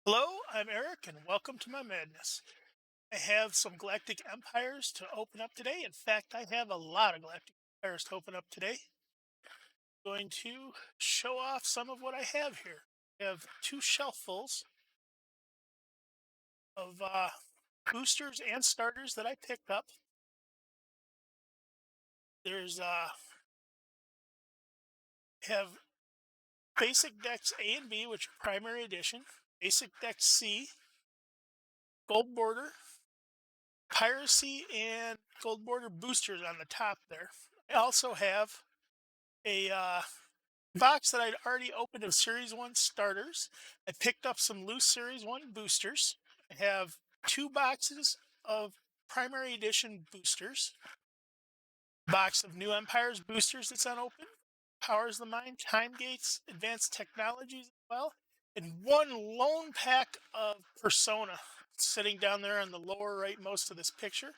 Hello, I'm Eric, and welcome to my madness. I have some Galactic Empires to open up today. In fact, I have a lot of Galactic Empires to open up today. Going to show off some of what I have here. I have two shelffuls of boosters and starters that I picked up. There's have basic decks A and B, which are primary edition. Basic deck C, gold border, piracy, and gold border boosters on the top there. I also have a box that I'd already opened of Series 1 starters. I picked up some loose Series 1 boosters. I have two boxes of primary edition boosters, box of New Empires boosters that's unopened, Powers of the Mind, Time Gates, Advanced Technologies as well, and one lone pack of Persona sitting down there on the lower right most of this picture.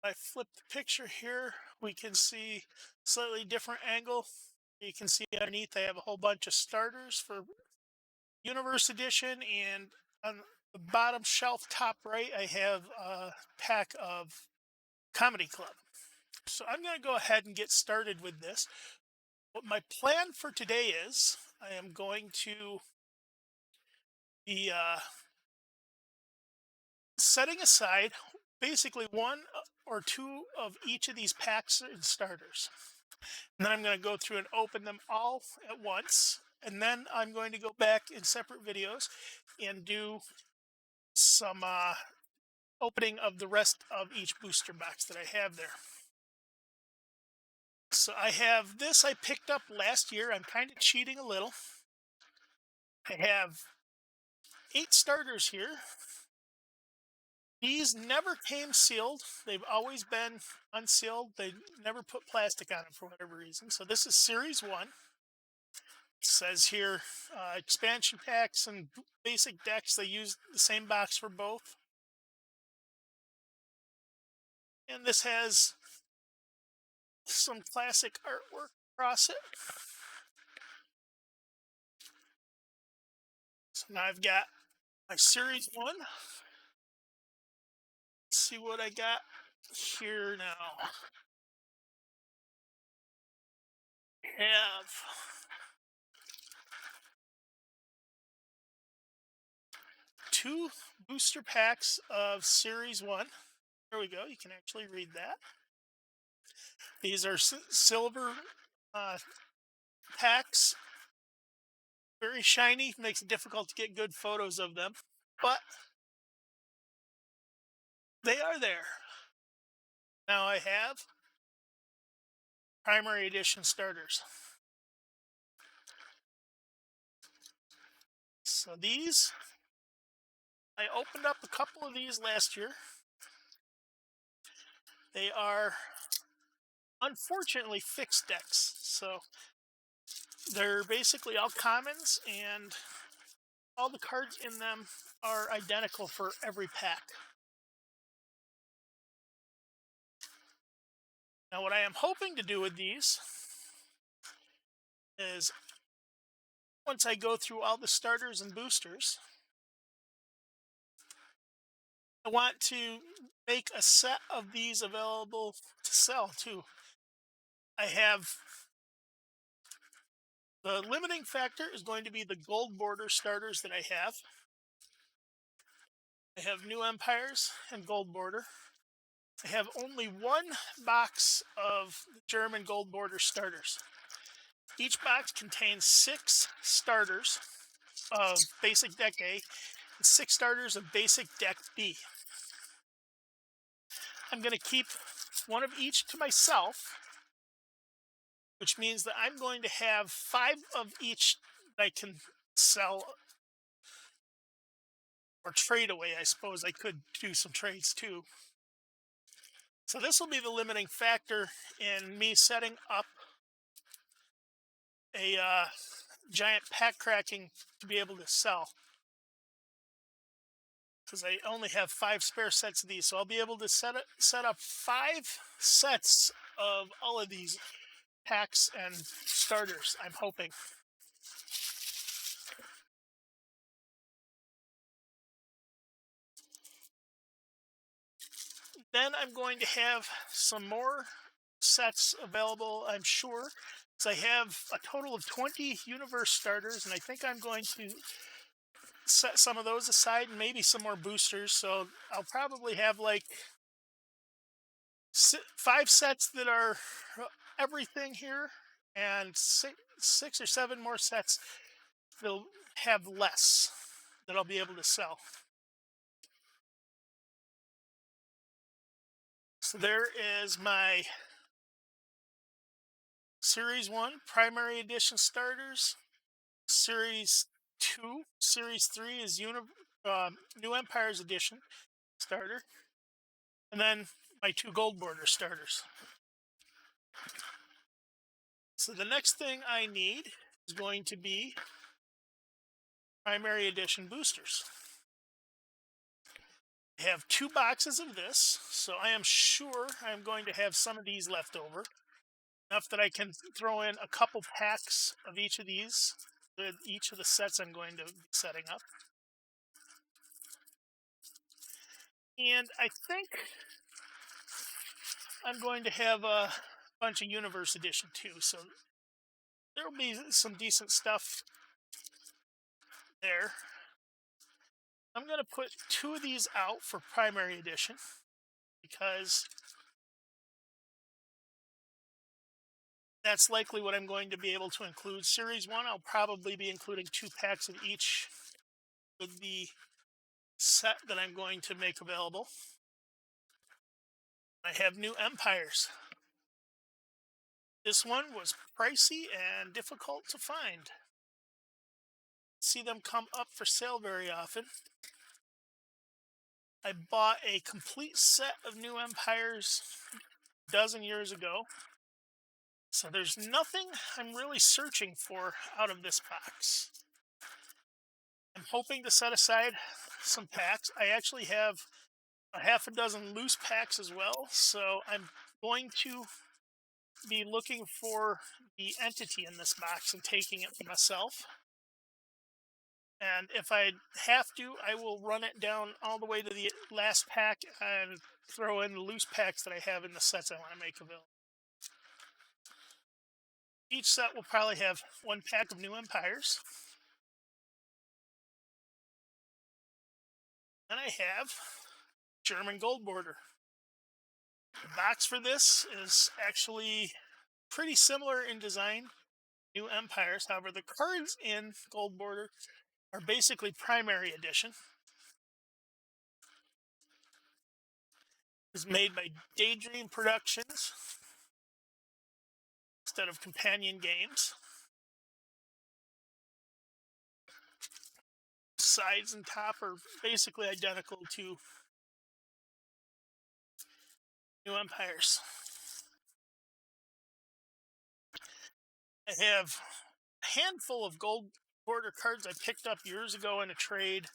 I flip the picture here, we can see slightly different angle. You can see underneath I have a whole bunch of starters for Universe Edition, and on the bottom shelf, top right, I have a pack of Comedy Club. So I'm going to go ahead and get started with this. What my plan for today is, I am going to be setting aside basically one or two of each of these packs and starters. And then I'm going to go through and open them all at once. And then I'm going to go back in separate videos and do some opening of the rest of each booster box that I have there. So I have this I picked up last year. I'm kind of cheating a little. I have 8 starters here. These never came sealed. They've always been unsealed. They never put plastic on them for whatever reason. So this is Series 1. It says here expansion packs and basic decks. They use the same box for both. And this has some classic artwork across it. So now I've got my Series 1. Let's see what I got here now. Have two booster packs of Series 1. There we go. You can actually read that. These are silver uh, packs. Very shiny. Makes it difficult to get good photos of them. But they are there. Now I have primary edition starters. So these, I opened up a couple of these last year. They are unfortunately fixed decks. So they're basically all commons, and all the cards in them are identical for every pack. Now, what I am hoping to do with these is once I go through all the starters and boosters, I want to make a set of these available to sell too. I have the limiting factor is going to be the gold border starters that I have. I have New Empires and gold border. I have only one box of German gold border starters. Each box contains 6 starters of basic deck A and 6 starters of basic deck B. I'm going to keep one of each to myself, which means that I'm going to have 5 of each that I can sell or trade away. I suppose I could do some trades too. So this will be the limiting factor in me setting up a giant pack cracking to be able to sell, because I only have 5 spare sets of these. So I'll be able to set up 5 sets of all of these packs and starters, I'm hoping. Then I'm going to have some more sets available, I'm sure. So I have a total of 20 Universe starters, and I think I'm going to set some of those aside and maybe some more boosters. So I'll probably have like 5 sets that are everything here, and six or seven more sets that'll have less that I'll be able to sell. So there is my Series 1 Primary Edition starters. Series 2, Series 3 is New Empires Edition starter. And then my 2 Gold Border starters. So the next thing I need is going to be Primary Edition boosters. I have 2 boxes of this, so I am sure I'm going to have some of these left over. Enough that I can throw in a couple packs of each of these, each of the sets I'm going to be setting up. And I think I'm going to have a bunch of Universe Edition too, so there will be some decent stuff there. I'm going to put 2 of these out for Primary Edition because that's likely what I'm going to be able to include. Series 1, I'll probably be including 2 packs of each with the set that I'm going to make available. I have New Empires. This one was pricey and difficult to find. See them come up for sale very often. I bought a complete set of New Empires a dozen years ago. So there's nothing I'm really searching for out of this box. I'm hoping to set aside some packs. I actually have a half a dozen loose packs as well. So I'm going to be looking for the entity in this box and taking it for myself. And if I have to, I will run it down all the way to the last pack and throw in the loose packs that I have in the sets I want to make available. Each set will probably have 1 pack of New Empires. And I have German Gold Border. The box for this is actually pretty similar in design, New Empires. However, the cards in Gold Border are basically Primary Edition. It's made by Daydream Productions instead of Companion Games. Sides and top are basically identical to New Empires. I have a handful of Gold Border cards I picked up years ago in a trade.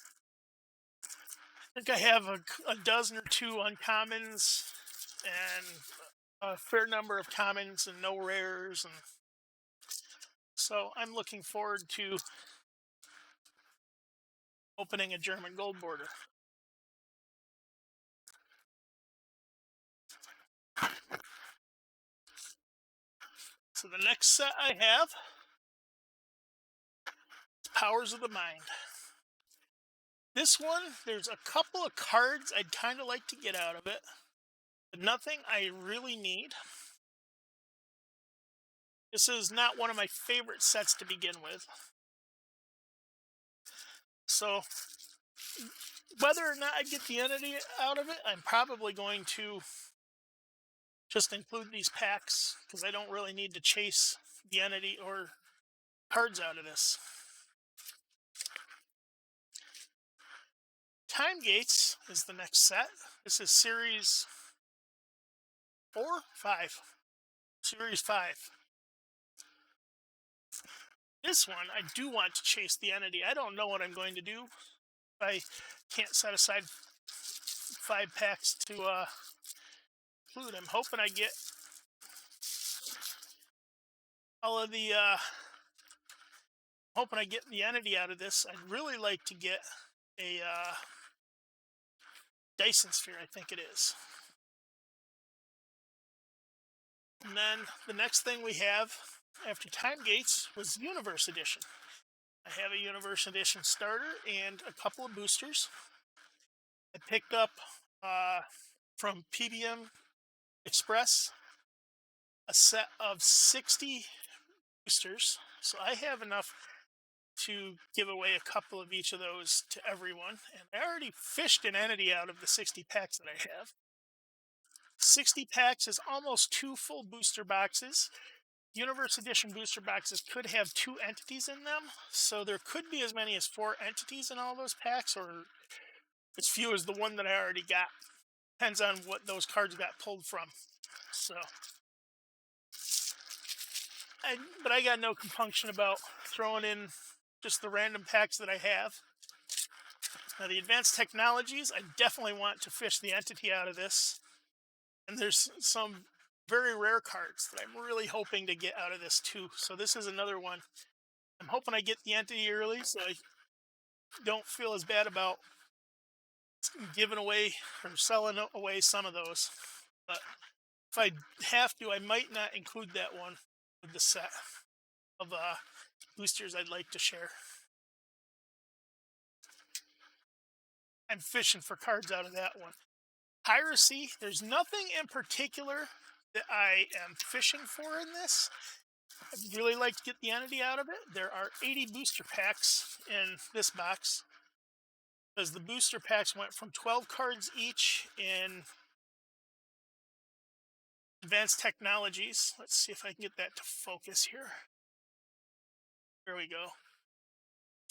I think I have a dozen or 2 uncommons and a fair number of commons and no rares, and so I'm looking forward to opening a German Gold Border. So the next set I have is Powers of the Mind. This one, there's a couple of cards I'd kind of like to get out of it, but nothing I really need. This is not one of my favorite sets to begin with. So whether or not I get the entity out of it, I'm probably going to just include these packs because I don't really need to chase the entity or cards out of this. Time Gates is the next set. This is Series 4, 5. Series 5. This one, I do want to chase the entity. I don't know what I'm going to do. I can't set aside 5 packs to include. I'm hoping I get all of the hoping I get the entity out of this. I'd really like to get a Dyson Sphere, I think it is. And then the next thing we have after Time Gates was Universe Edition. I have a Universe Edition starter and a couple of boosters. I picked up uh, from PBM Express a set of 60 boosters. So I have enough to give away a couple of each of those to everyone. And I already fished an entity out of the 60 packs that I have. 60 packs is almost two full booster boxes. Universe Edition booster boxes could have two entities in them, so there could be as many as four entities in all those packs, or as few as the one that I already got. Depends on what those cards got pulled from. So, but I got no compunction about throwing in just the random packs that I have. Now, the advanced technologies, I definitely want to fish the entity out of this. And there's some very rare cards that I'm really hoping to get out of this too. So this is another one. I'm hoping I get the entity early so I don't feel as bad about giving away or selling away some of those. But if I have to, I might not include that one with the set of boosters I'd like to share. I'm fishing for cards out of that one. Piracy, there's nothing in particular that I am fishing for in this. I'd really like to get the entity out of it. There are 80 booster packs in this box, because the booster packs went from 12 cards each in advanced technologies. Let's see if I can get that to focus here. There we go.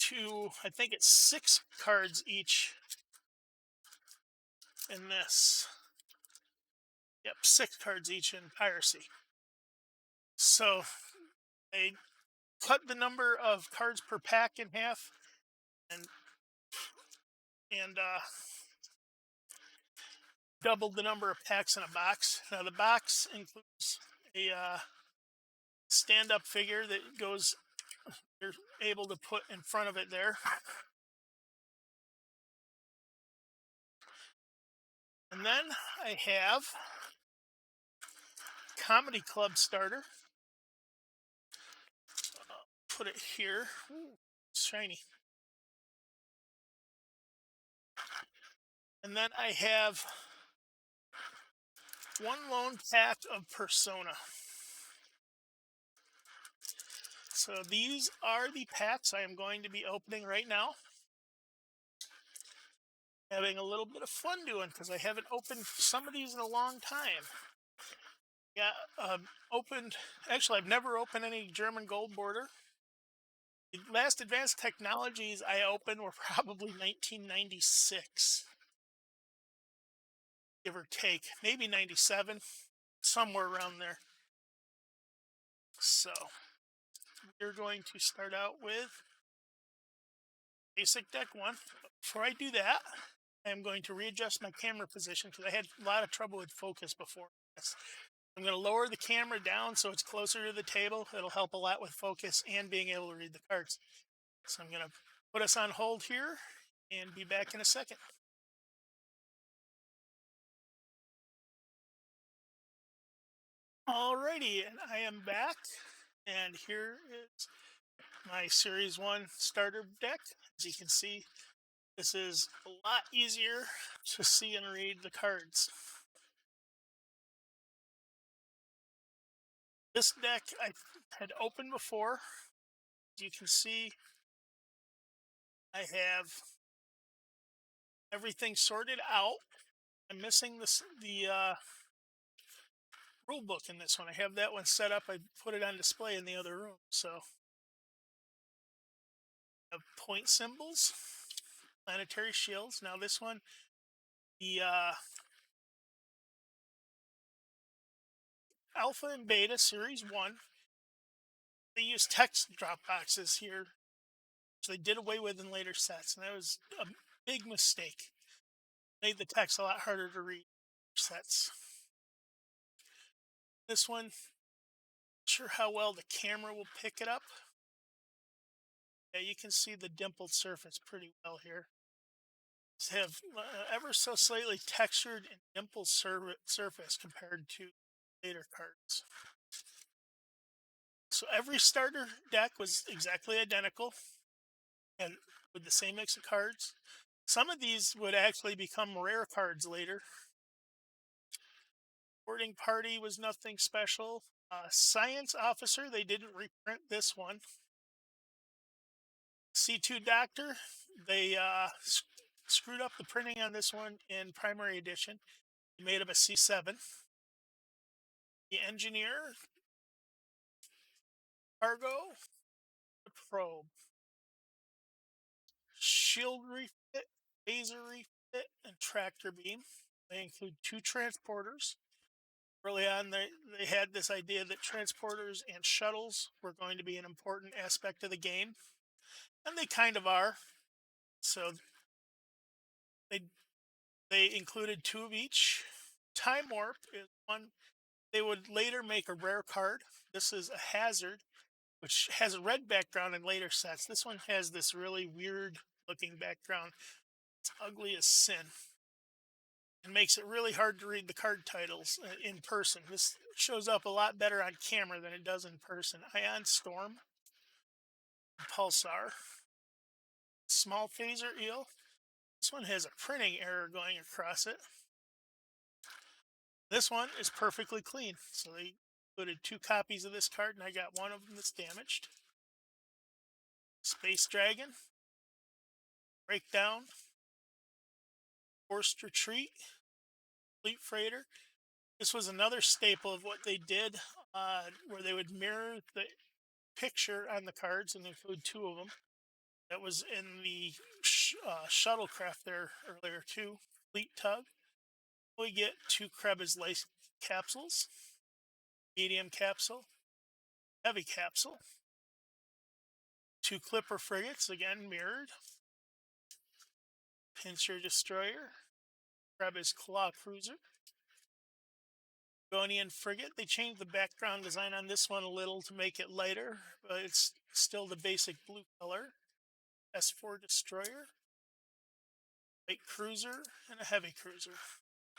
To, I think it's 6 cards each in this. Yep, 6 cards each in Piracy. So they cut the number of cards per pack in half, and doubled the number of packs in a box. Now the box includes a stand-up figure that goes, you're able to put in front of it there. And then I have Comedy Club starter. Put it here. Ooh, it's shiny. And then I have one lone pack of Persona. So these are the packs I am going to be opening right now. Having a little bit of fun doing, because I haven't opened some of these in a long time. Yeah, actually I've never opened any German gold border. The last advanced technologies I opened were probably 1996. Give or take, maybe 97, somewhere around there. So we're going to start out with basic deck 1. Before I do that, I'm going to readjust my camera position because I had a lot of trouble with focus before this. I'm going to lower the camera down so it's closer to the table. It'll help a lot with focus and being able to read the cards. So I'm going to put us on hold here and be back in a second. Alrighty, and I am back, and here is my Series 1 starter deck. As you can see, this is a lot easier to see and read the cards. This deck I had opened before. As you can see, I have everything sorted out. I'm missing the rule book in this one. I have that one set up. I put it on display in the other room. So I have point symbols, planetary shields. Now this one, the Alpha and Beta Series 1, they use text drop boxes here, which they did away with in later sets, and that was a big mistake. Made the text a lot harder to read sets. This one, not sure how well the camera will pick it up. Yeah, you can see the dimpled surface pretty well here. These have ever so slightly textured and dimpled surface compared to later cards. So every starter deck was exactly identical and with the same mix of cards. Some of these would actually become rare cards later. Boarding Party was nothing special. Science Officer, they didn't reprint this one. C2 Doctor, they screwed up the printing on this one in primary edition. They made him a C7. The Engineer, Cargo, the Probe, Shield Refit, Laser Refit, and Tractor Beam. They include 2 transporters. Early on, they had this idea that transporters and shuttles were going to be an important aspect of the game, and they kind of are. So they they included 2 of each. Time Warp is one they would later make a rare card. This is a hazard, which has a red background in later sets. This one has this really weird looking background. It's ugly as sin. It makes it really hard to read the card titles in person. This shows up a lot better on camera than it does in person. Ion Storm, Pulsar, Small Phaser Eel. This one has a printing error going across it. This one is perfectly clean. So they included 2 copies of this card, and I got one of them that's damaged. Space Dragon, Breakdown, Forced Retreat, Fleet Freighter. This was another staple of what they did, where they would mirror the picture on the cards and include 2 of them. That was in the shuttlecraft there earlier too. Fleet Tug. We get 2 Krebs Lace capsules, medium capsule, heavy capsule, 2 Clipper frigates, again mirrored, Pincer Destroyer, Krebs Claw Cruiser, Argonian frigate. They changed the background design on this one a little to make it lighter, but it's still the basic blue color. S4 Destroyer, light cruiser, and a heavy cruiser.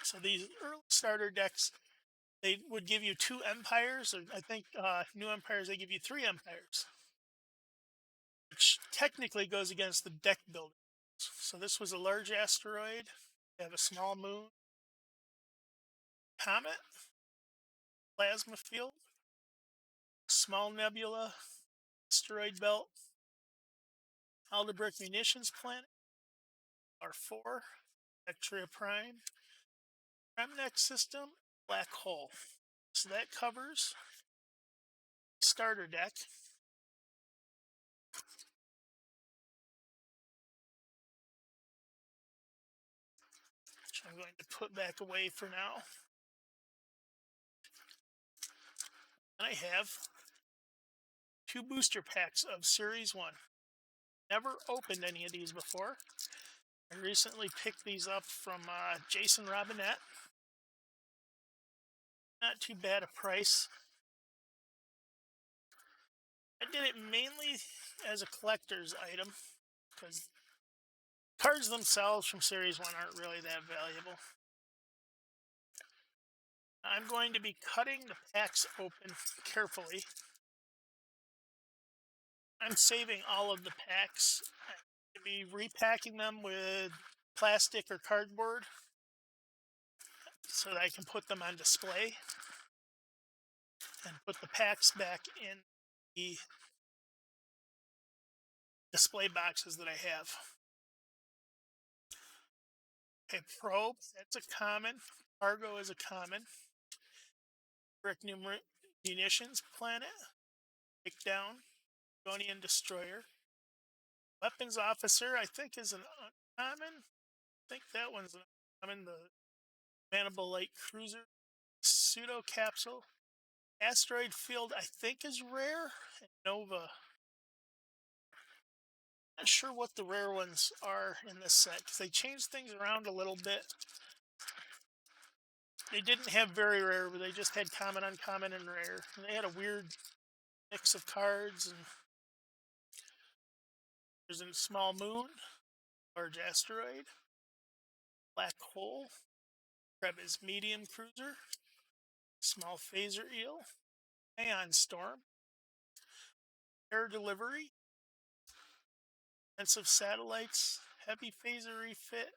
So these early starter decks, they would give you 2 empires, or I think new empires, they give you 3 empires, which technically goes against the deck builder. So this was a large asteroid. They have a small moon, comet, plasma field, small nebula, asteroid belt, Aldebaran munitions planet, R4, Vectria Prime, Remneck system, black hole. So that covers starter deck. Which I'm going to put back away for now. And I have 2 booster packs of Series 1. Never opened any of these before. I recently picked these up from Jason Robinette. Not too bad a price. I did it mainly as a collector's item because cards themselves from Series 1 aren't really that valuable. I'm going to be cutting the packs open carefully. I'm saving all of the packs. I'm going to be repacking them with plastic or cardboard so that I can put them on display and put the packs back in the display boxes that I have. Okay, Probe, that's a common. Cargo is a common. Brick Munitions Planet, Breakdown, Argonian Destroyer. Weapons Officer, I think, is an uncommon. I think that one's an uncommon. The Manable Light Cruiser, Pseudo Capsule. Asteroid Field, I think, is rare. And Nova. Not sure what the rare ones are in this set because they changed things around a little bit. They didn't have very rare, but they just had common, uncommon, and rare. And they had a weird mix of cards. And there's a small moon, large asteroid, black hole, Krebs medium cruiser, small phaser eel, ion storm, air delivery, defensive satellites, heavy phaser refit,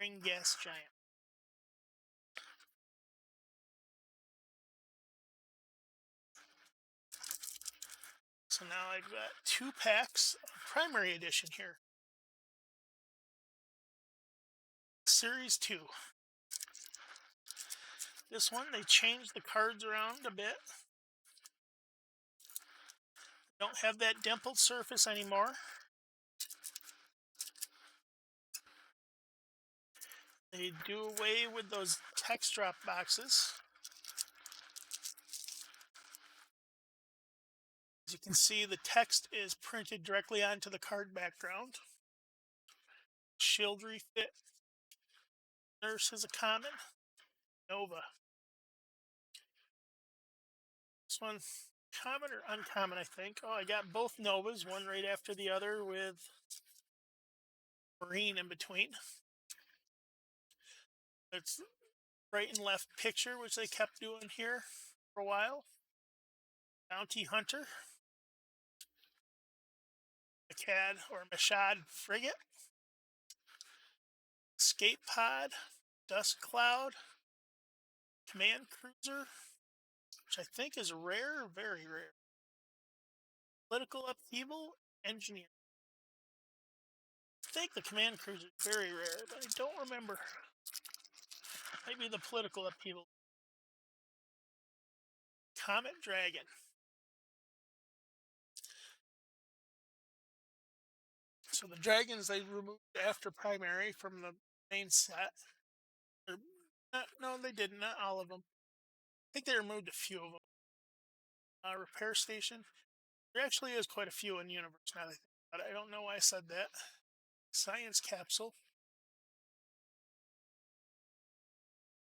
ring gas giant. So now I've got 2 packs of primary edition here. Series 2. This one, they changed the cards around a bit. Don't have that dimpled surface anymore. They do away with those text drop boxes. As you can see, the text is printed directly onto the card background. Shield refit. Nurse is a common. Nova. This one, common or uncommon, I think. Oh, I got both Novas, one right after the other with Marine in between. It's right and left picture, which they kept doing here for a while. Bounty Hunter. Macad or Mashad Frigate. Escape Pod. Dust Cloud. Command Cruiser, which I think is rare, very rare. Political Upheaval Engineer. I think the Command Cruiser is very rare, but I don't remember. Maybe the Political Upheaval. Comet Dragon. So the dragons they removed after primary from the main set. Or, no, they didn't. Not all of them. I think they removed a few of them. Repair Station. There actually is quite a few in Universe now that I think about it. I don't know why I said that. Science Capsule.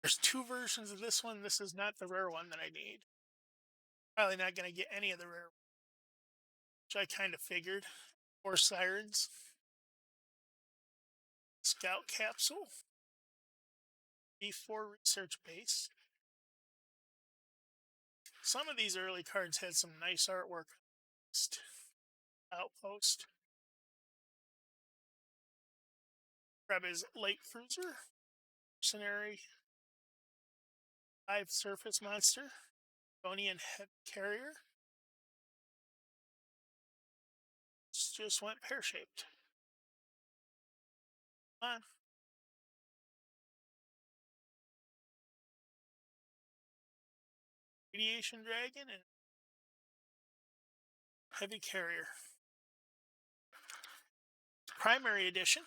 There's 2 versions of this one. This is not the rare one that I need. Probably not going to get any of the rare, which I kind of figured. 4 Sirens. Scout Capsule. B4 Research Base. Some of these early cards had some nice artwork. Outpost. Grab his Light Cruiser. Mercenary. 5 Surface Monster. Argonian Heavy Carrier. Just went pear-shaped. Come on. Radiation Dragon and Heavy Carrier. Primary edition.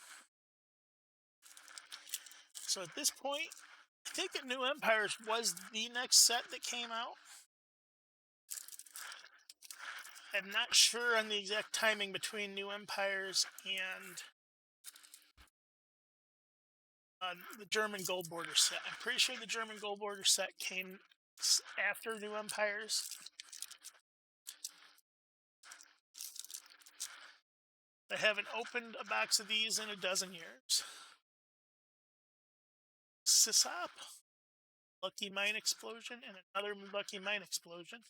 So at this point, I think that New Empires was the next set that came out. I'm not sure on the exact timing between New Empires and the German Gold Border set. I'm pretty sure the German Gold Border set came after New Empires. I haven't opened a box of these in a dozen years. Sysop, Lucky Mine Explosion, and another Lucky Mine Explosion.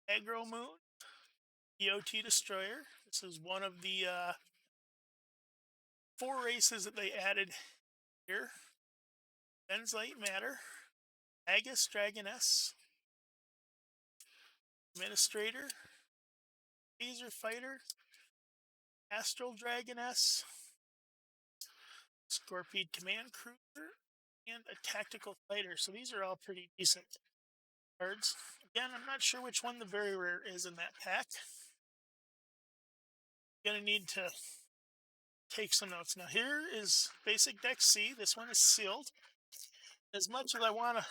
Agro Moon, EOT Destroyer. This is one of the 4 races that they added here. Benzite Matter, Agus Dragoness, Administrator, Laser Fighter, Astral Dragoness, Scorpion Command Cruiser, and a Tactical Fighter. So these are all pretty decent cards. Again, I'm not sure which one the very rare is in that pack. I'm going to need to take some notes. Now here is Basic Deck C. This one is sealed. As much as I want to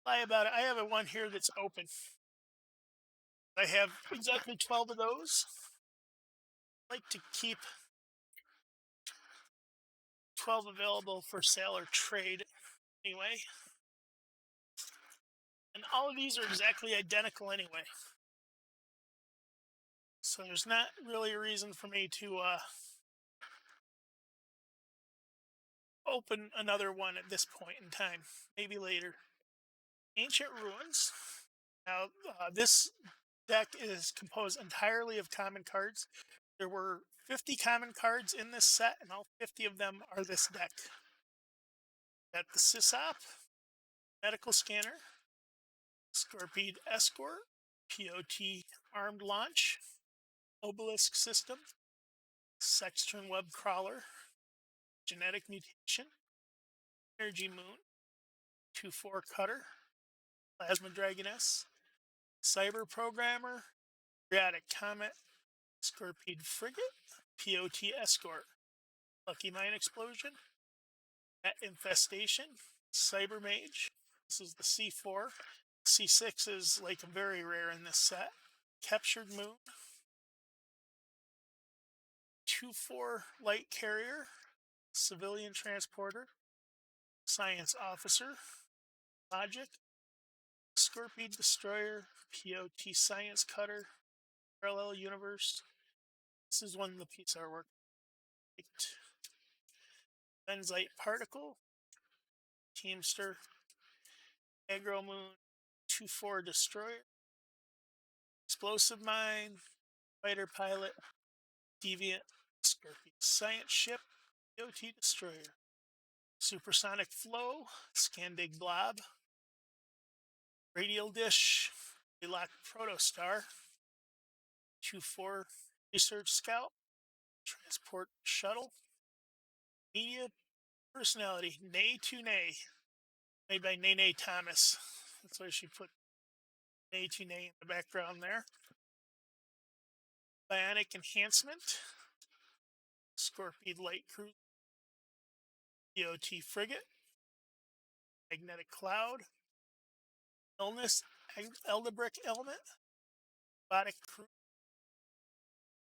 lie about it, I have a one here that's open. I have exactly 12 of those. I like to keep 12 available for sale or trade anyway. And all of these are exactly identical anyway. So there's not really a reason for me to open another one at this point in time, maybe later. Ancient Ruins. Now, this deck is composed entirely of common cards. There were 50 common cards in this set, and all 50 of them are this deck. Got the Sysop, Medical Scanner, Scorpede Escort, POT Armed Launch, Obelisk System, Sextern Web Crawler, Genetic Mutation, Energy Moon, 2/4 Cutter, Plasma Dragoness, Cyber Programmer, Periodic Comet, Scorpede Frigate, POT Escort, Lucky Mine Explosion, Net Infestation, Cyber Mage. This is the C4. C6 is like very rare in this set. Captured Moon, 2/4 Light Carrier, Civilian Transporter, Science Officer, Logic, Scorpion Destroyer, POT Science Cutter, Parallel Universe. This is one of the piece artwork. Benzite Particle, Teamster, Agro Moon, 2/4 Destroyer, Explosive Mine, Fighter Pilot, Deviant, Scorpion Science Ship, POT Destroyer, Supersonic Flow, Scandig Blob, Radial Dish, Lock Protostar, 2/4 Research Scout, Transport Shuttle, Media Personality, Nay to Nay, made by Nene Thomas. That's why she put Nay to Nay in the background there. Bionic Enhancement, Scorpion Light Cruiser, POT Frigate, Magnetic Cloud, Illness, Eldebrick Element, Robotic Crew,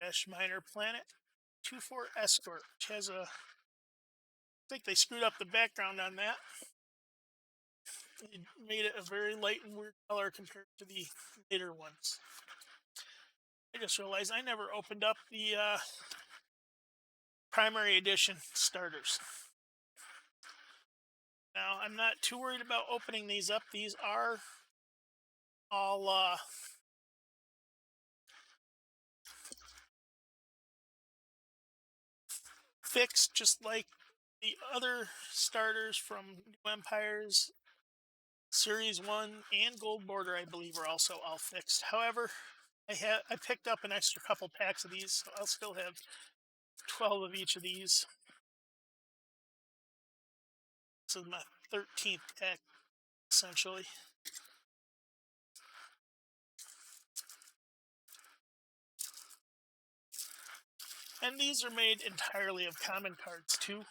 Dash Minor Planet, 2/4 Escort, which has a. I think they screwed up the background on that. It made it a very light and weird color compared to the later ones. I just realized I never opened up the primary edition starters. Now, I'm not too worried about opening these up. These are all fixed, just like the other starters from New Empires, Series 1 and Gold Border, I believe, are also all fixed. However, I picked up an extra couple packs of these, so I'll still have 12 of each of these. This is my 13th pack, essentially. And these are made entirely of common cards, too.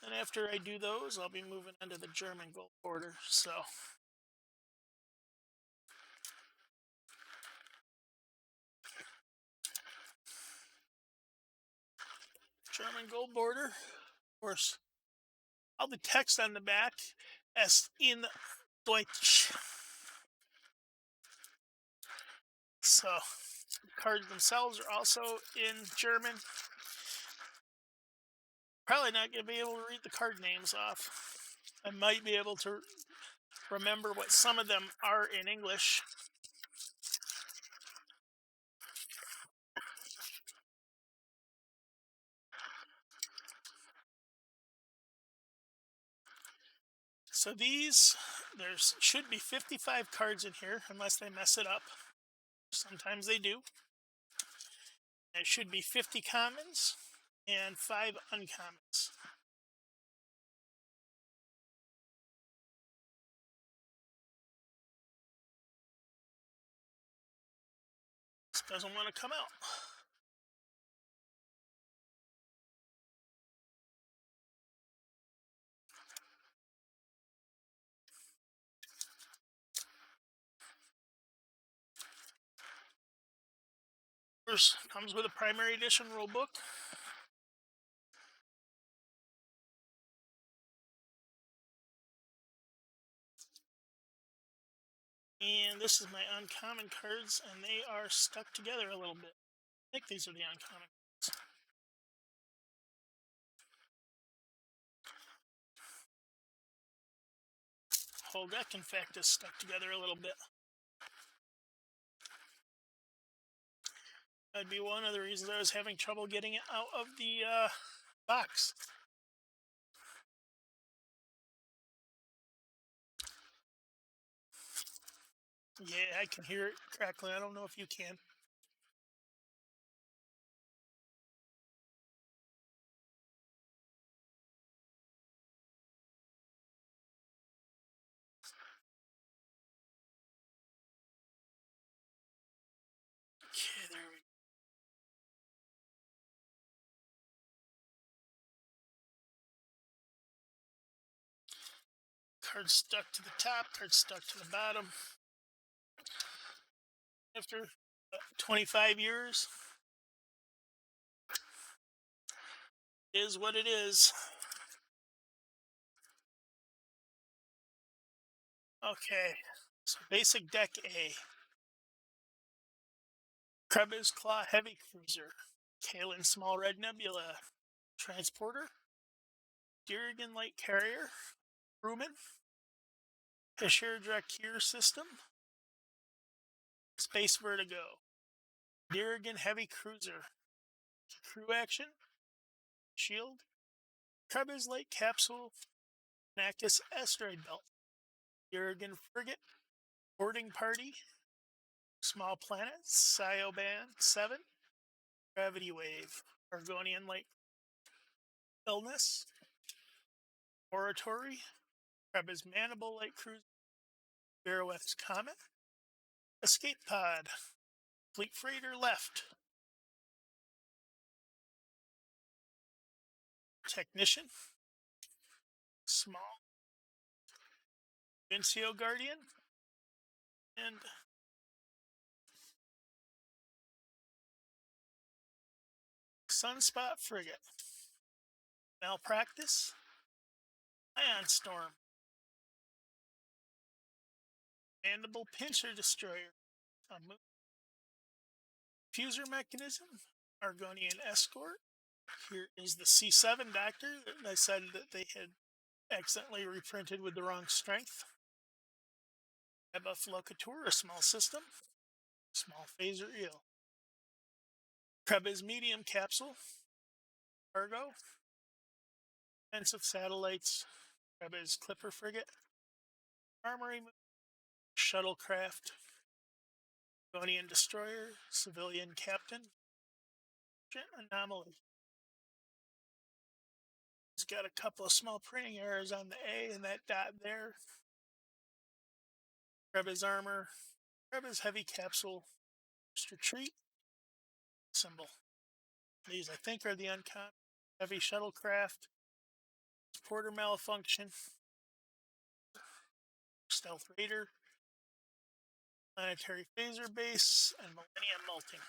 And after I do those, I'll be moving on to the German Gold Border, so. German Gold Border, of course. All the text on the back, as in Deutsch. So, the cards themselves are also in German. Probably not going to be able to read the card names off. I might be able to remember what some of them are in English. So these, there should be 55 cards in here, unless they mess it up. Sometimes they do. It should be 50 commons and 5 uncommons. This doesn't want to come out. First, comes with a primary edition rulebook. And this is my uncommon cards, and they are stuck together a little bit. I think these are the uncommon cards. whole deck, in fact, is stuck together a little bit. That'd be one of the reasons I was having trouble getting it out of the box. Yeah, I can hear it crackling. I don't know if you can. Okay, there we go. Card stuck to the top, card stuck to the bottom. After 25 years, is what it is. Okay, so basic deck A. Krebs Claw Heavy Cruiser. Kalen Small Red Nebula. Transporter. Durgan Light Carrier. Crewman. Hashir Drakir System. Space Vertigo. Durgan Heavy Cruiser. Crew Action. Shield. Krebs Light Capsule. Nakus Asteroid Belt. Durgan Frigate. Boarding Party. Small Planet. Cyoban 7. Gravity Wave. Argonian Light Illness. Oratory. Krebs Mandible Light Cruiser. Barroweth's Comet. Escape Pod. Fleet Freighter Left. Technician. Small. Vincio Guardian. And Sunspot Frigate. Malpractice. Ion Storm. Mandible Pincher Destroyer. Fuser Mechanism. Argonian Escort. Here is the C7 Doctor that I said that they had accidentally reprinted with the wrong strength. Ebuff Locator, a small system. Small Phaser Eel. Krebs Medium Capsule. Cargo. Offensive Satellites. Krebs Clipper Frigate. Armory. Shuttlecraft. Argonian Destroyer. Civilian Captain. Anomaly. It's got a couple of small printing errors on the A and that dot there. Krebs Armor. Krebs Heavy Capsule. Retreat. Symbol. These, I think, are the uncommon. Heavy Shuttlecraft. Porter Malfunction. Stealth Raider. Planetary Phaser Base. And Millennium Molting.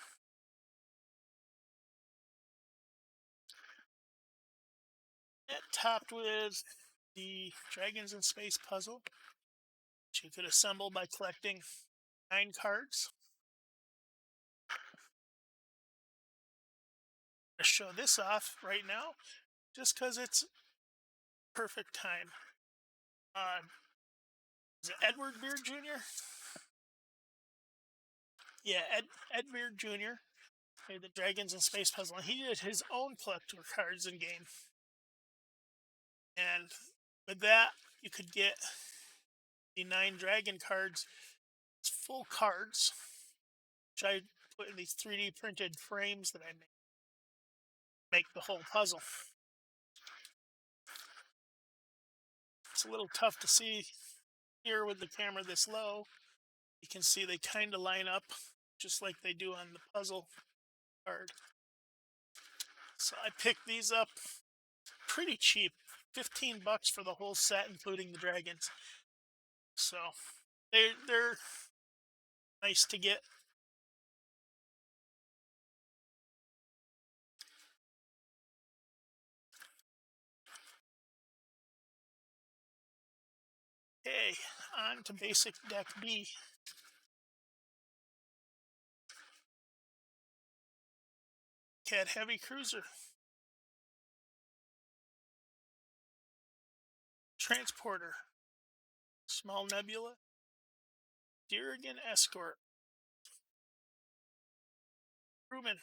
It topped with the Dragons in Space puzzle, which you could assemble by collecting 9 cards. I'm going to show this off right now just because it's perfect time. Is it Edward Beard Jr.? Yeah, Ed Beard Jr. made the Dragons in Space puzzle, and he did his own collector cards in game. And with that, you could get the 9 dragon cards, full cards, which I put in these 3D printed frames that I make the whole puzzle. It's a little tough to see here with the camera this low. You can see they kind of line up just like they do on the puzzle card. So I picked these up pretty cheap, $15 for the whole set, including the dragons. So they're nice to get. Okay, on to basic deck B. Cat Heavy Cruiser. Transporter. Small nebula. Durgan escort. Crewman.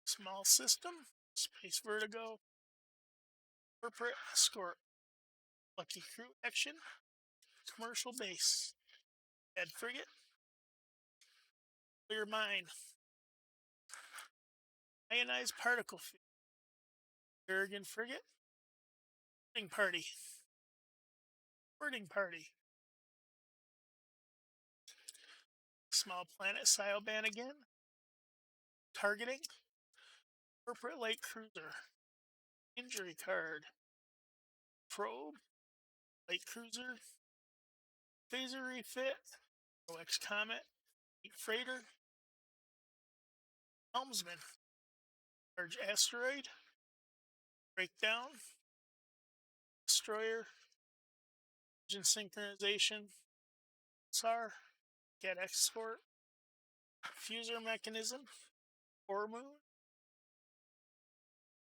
Small system. Space vertigo. Corporate escort. Lucky crew action. Commercial base. Head frigate. Clear mine. Ionized particle field. Durgan frigate. Boarding party. Boarding party. Small planet Cyoban again. Targeting. Corporate light cruiser. Injury card. Probe. Light cruiser. Phaser refit. OX Comet. Freighter. Helmsman. Large asteroid. Breakdown. Destroyer. Engine synchronization. SAR. Get escort. Fuser mechanism. Ore moon.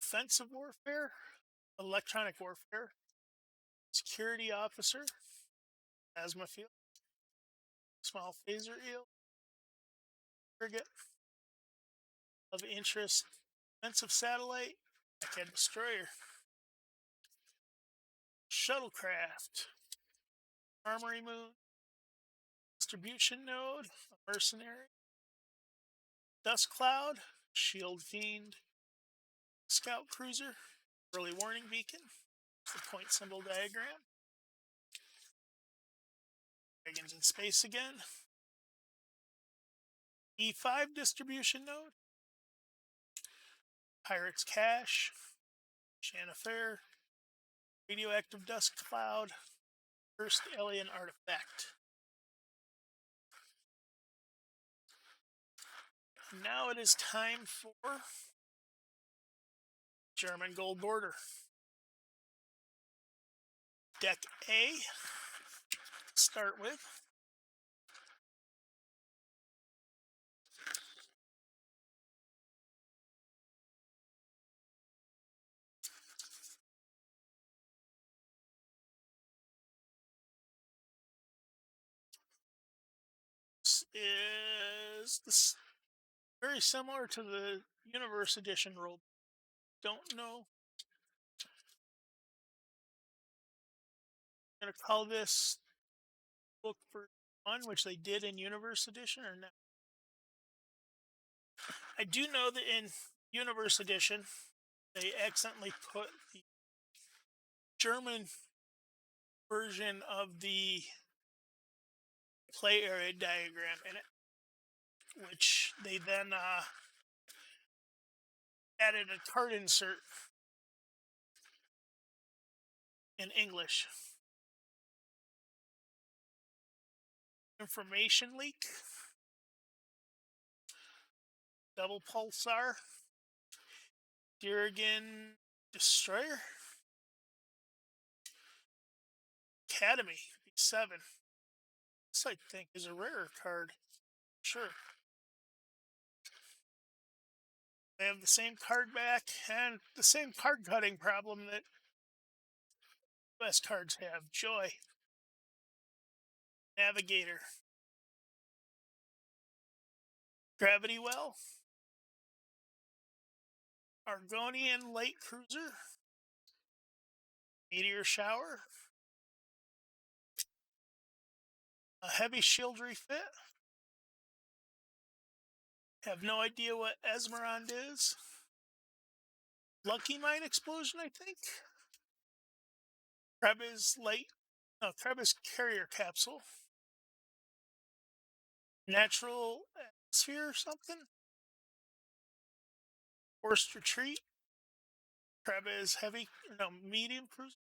Offensive warfare. Electronic warfare. Security officer. Plasma field. Small phaser eel. Frigate. Of interest. Offensive satellite. Backhead destroyer. Shuttlecraft. Armory moon. Distribution node. A mercenary. Dust cloud. Shield fiend. Scout cruiser. Early warning beacon. The point symbol diagram. Dragons in space again. E5 distribution node. Pirates cache. Shanna Fair. Radioactive dust cloud. First alien artifact. Now it is time for German gold border. Deck A. Start with. This very similar to the Unvierse edition rule. Don't know. I'm going to call this book for one, which they did in Unvierse edition, or not. I do know that in Unvierse edition, they accidentally put the German version of the play area diagram in it, which they then added a card insert in English. Information leak. Double pulsar. Durgan destroyer. Academy B7. This I think is a rarer card. Sure. They have the same card back and the same card cutting problem that US cards have. Joy. Navigator. Gravity Well. Argonian light cruiser. Meteor shower. A heavy shield refit. Have no idea what Esmerond is. Lucky Mine explosion, I think. Krebs light. No, Krebs carrier capsule. Natural atmosphere or something. Forced retreat. Krebs heavy. No, medium cruiser.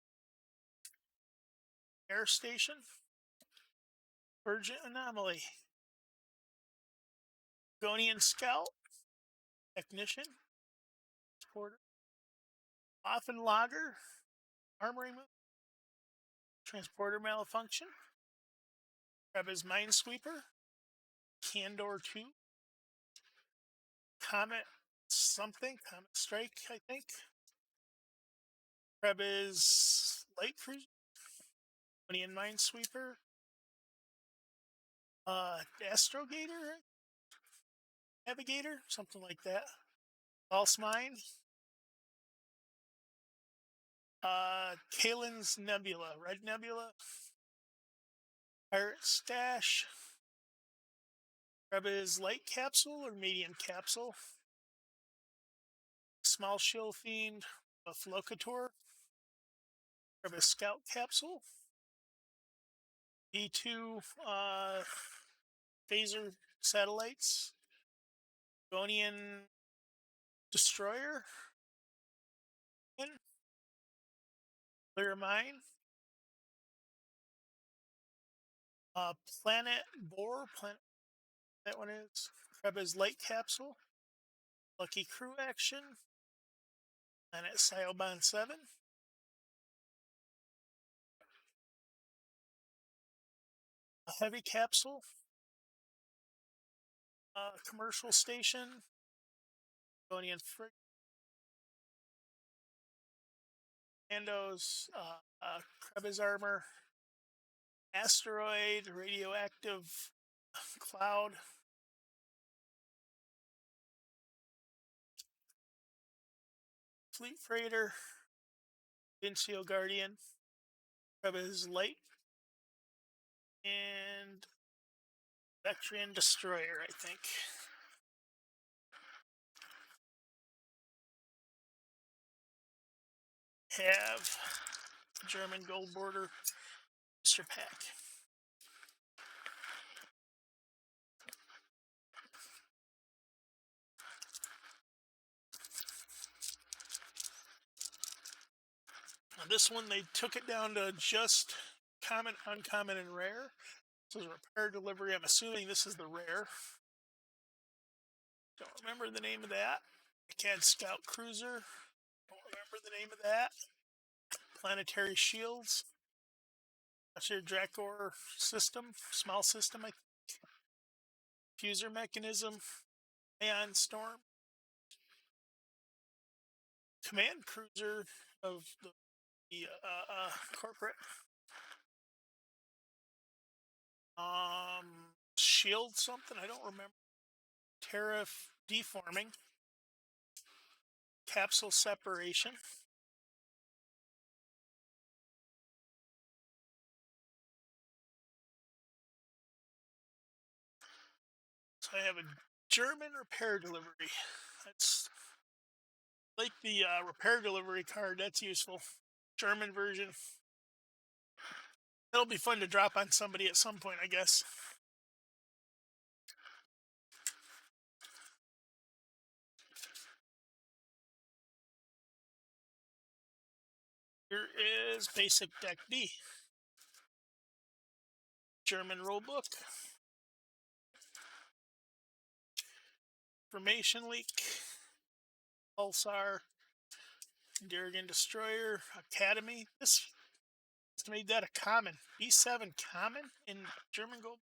Air station. Urgent anomaly. Argonian scout. Technician. Transporter. Waffenlager. Armory move. Transporter malfunction. Krebs minesweeper. Candor 2. Comet something. Comet strike, I think. Krebs light cruiser, Argonian minesweeper, astrogator, navigator, something like that. False mine, Kalen's nebula, red nebula, pirate stash, Krebs light capsule or medium capsule, small shield fiend, Locator, Krebs scout capsule, D2 phaser satellites, Argonian destroyer, and clear mine, planet boar, planet that one is, Krebs light capsule, lucky crew action, planet Siobhan 7, a heavy capsule, commercial station, Argonian Nando's, Krebs armor, asteroid, radioactive cloud, fleet freighter, Vincio Guardian, Krebs light, and Vectrian destroyer, I think. Have German gold border booster pack. Now this one, they took it down to just common, uncommon, and rare. This is repair delivery. I'm assuming this is the rare. Don't remember the name of that. CAD Scout Cruiser. Don't remember the name of that. Planetary Shields. That's your Dracor system, small system, I think. Fuser mechanism. Ion Storm. Command Cruiser of the corporate. Shield something, I don't remember. Tariff deforming. Capsule separation. So I have a German repair delivery. That's like the repair delivery card. That's useful. German version. It'll be fun to drop on somebody at some point, I guess. Here is Basic Deck D. German rulebook. Information leak. Pulsar. Durgan Destroyer. Academy. This made that a common. B7 common in German gold.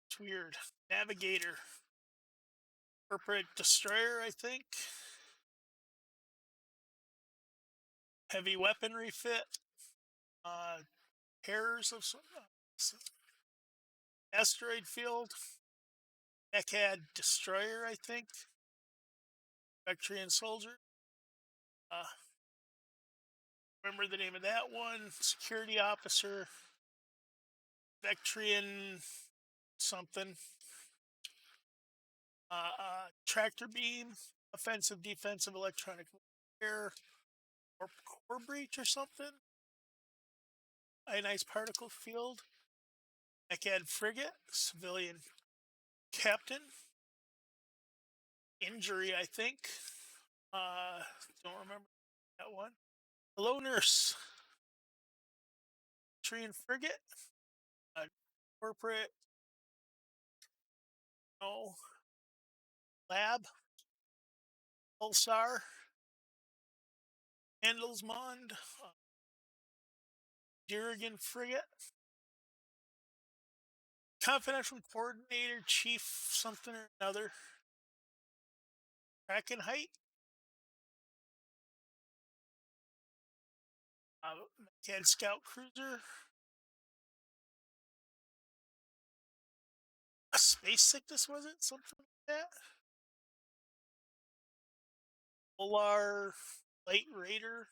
It's weird. Navigator. Corporate Destroyer, I think. Heavy weaponry fit. Pairs of asteroid field. Deckhead Destroyer, I think. Vectrian Soldier. Remember the name of that one. Security Officer. Vectrian something. Tractor Beam. Offensive, defensive, electronic warfare. Or core breach or something. Ionized particle field. Deckhead Frigate. Civilian Captain. Injury, I think. Don't remember that one. Hello, Nurse. Trian Frigate. Corporate. No. Lab. Pulsar. Handelsmond. Durgan Frigate. Confidential Coordinator, Chief something or another. Kraken Height. Mechanic Scout Cruiser, a Space Sickness, was it? Something like that? Polar Light Raider,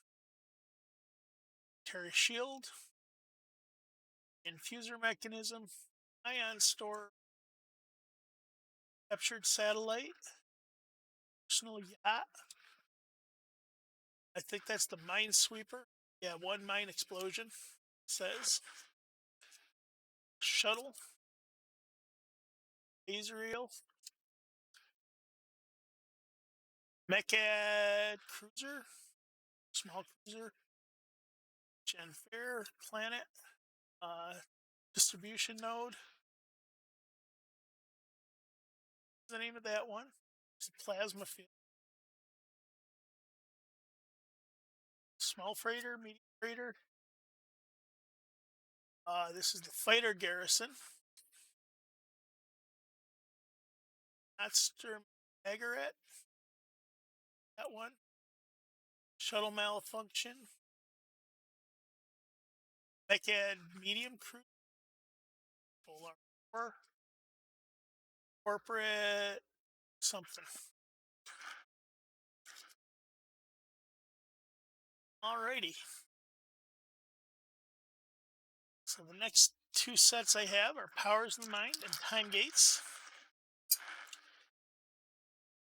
Terry Shield, Infuser Mechanism, Ion Store, Captured Satellite, Personal Yacht. I think that's the Minesweeper. Yeah, one mine explosion, says. Shuttle, Azrael, Mecha Cruiser, Small Cruiser, Gen Fair, Planet, Distribution Node. What's the name of that one? It's a Plasma Field. Small Freighter, Medium Freighter. This is the Fighter Garrison. That's Magaret. That one. Shuttle Malfunction. Mechad Medium Crew. Polar War. Corporate something. Alrighty. So the next two sets I have are Powers of the Mind and Time Gates.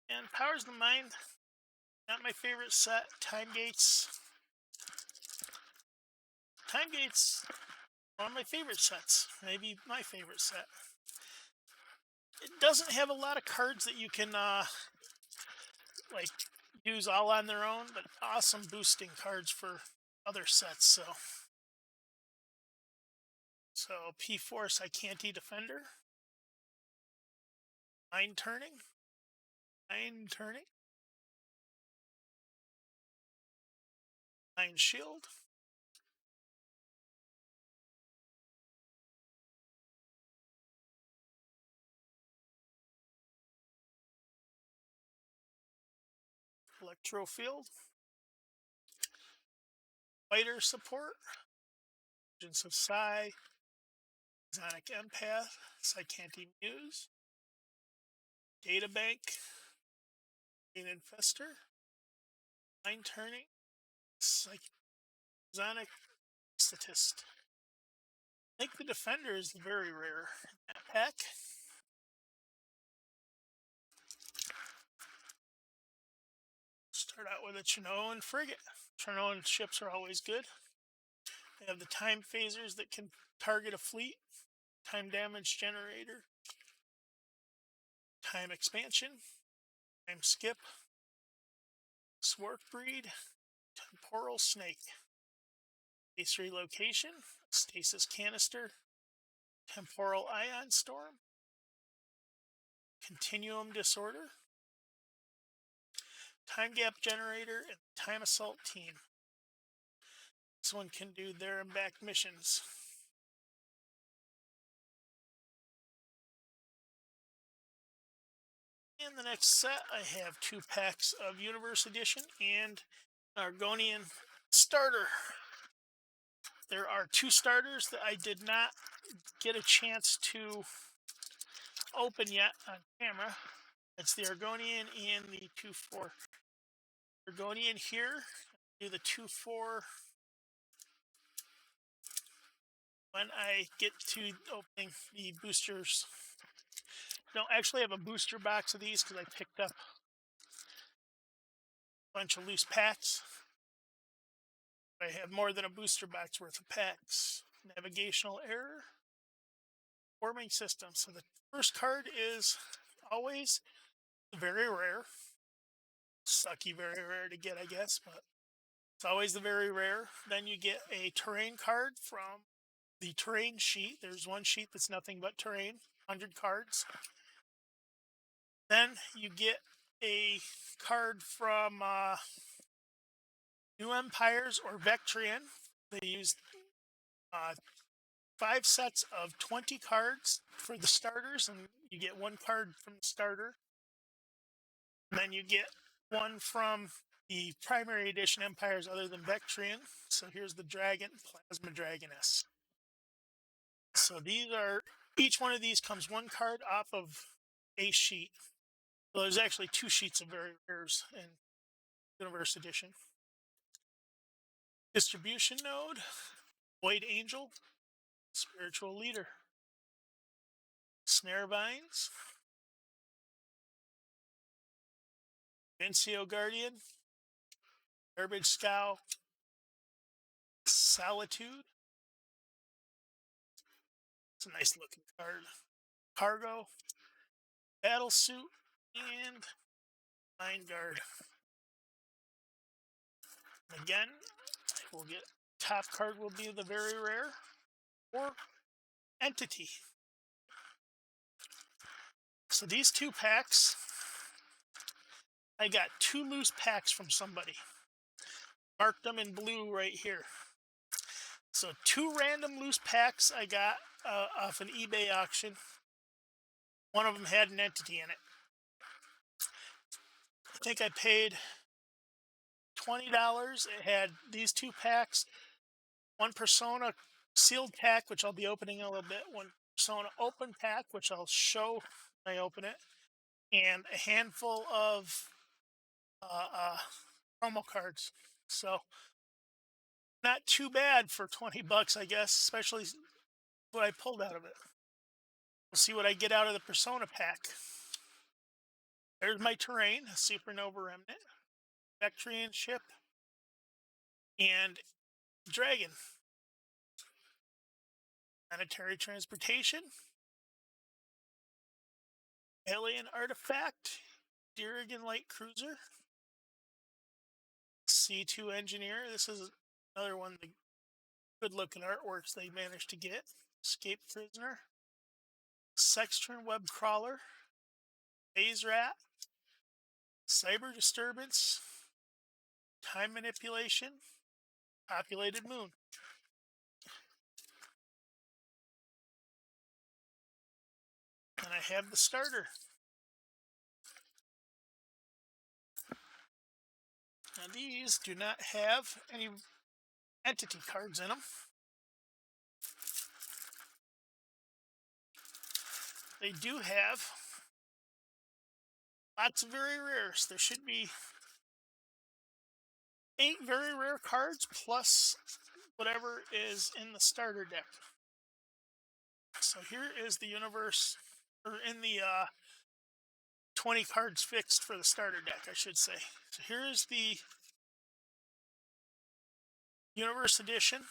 And Powers of the Mind, not my favorite set. Time Gates, one of my favorite sets. Maybe my favorite set. It doesn't have a lot of cards that you can like use all on their own, but awesome boosting cards for other sets. So P-Force Icanti Defender, Mind Turning, Mind Shield, Electro Field, Fighter Support, Agents of Psi, Xonic Empath, Psycanti Muse, Databank, Gain Infester, Mind Turning, Xonic Statist. I think the Defender is very rare in that pack. Start out with a Chinoan Frigate. Chinoan ships are always good. They have the Time Phasers that can target a fleet, Time Damage Generator, Time Expansion, Time Skip, Swark Breed, Temporal Snake, Base Relocation, Stasis Canister, Temporal Ion Storm, Continuum Disorder, Time Gap Generator, and Time Assault Team. This one can do there and back missions. In the next set, I have 2 packs of Unvierse Edition and Argonian Starter. There are 2 starters that I did not get a chance to open yet on camera. It's the Argonian and the 2-4. Argonian here, do the 2-4 when I get to opening the boosters. Don't actually have a booster box of these because I picked up a bunch of loose packs. I have more than a booster box worth of packs. Navigational error. Forming system. So the first card is always very rare. Sucky, very rare to get, I guess, but it's always the very rare. Then you get a terrain card from the terrain sheet. There's one sheet that's nothing but terrain, 100 cards. Then you get a card from New Empires or Vectrian. They use 5 sets of 20 cards for the starters, and you get 1 card from the starter. And then you get one from the primary edition empires other than Vectrian. So here's the Dragon, Plasma Dragoness. So these are, each one of these comes one card off of a sheet. So there's actually 2 sheets of very rares in Unvierse edition. Distribution node, Void Angel, Spiritual Leader, Snare Vines, Vencio Guardian, Garbage Scow, Solitude. It's a nice looking card. Cargo, Battle Suit, and Mind Guard. Again, we'll get top card will be the very rare or entity. So these 2 packs, I got 2 loose packs from somebody. Marked them in blue right here. So 2 random loose packs I got off an eBay auction. One of them had an entity in it. I think I paid $20. It had these 2 packs, 1 Persona sealed pack, which I'll be opening in a little bit, 1 Persona open pack, which I'll show when I open it, and a handful of promo cards. So not too bad for $20, I guess, especially what I pulled out of it. We'll see what I get out of the Persona pack. There's my terrain, a Supernova Remnant, Vectrian ship, and Dragon. Planetary Transportation, Alien Artifact, Dirigan Light Cruiser, C2 Engineer. This is another one of the good looking artworks they managed to get. Escape Prisoner, Sextron Web Crawler, Phase Rat, Cyber Disturbance, Time Manipulation, Populated Moon. And I have the starter. Now these do not have any entity cards in them. They do have lots of very rares. There should be 8 very rare cards plus whatever is in the starter deck. So here is the Unvierse, or in the 20 cards fixed for the starter deck, I should say. So here is the Unvierse edition.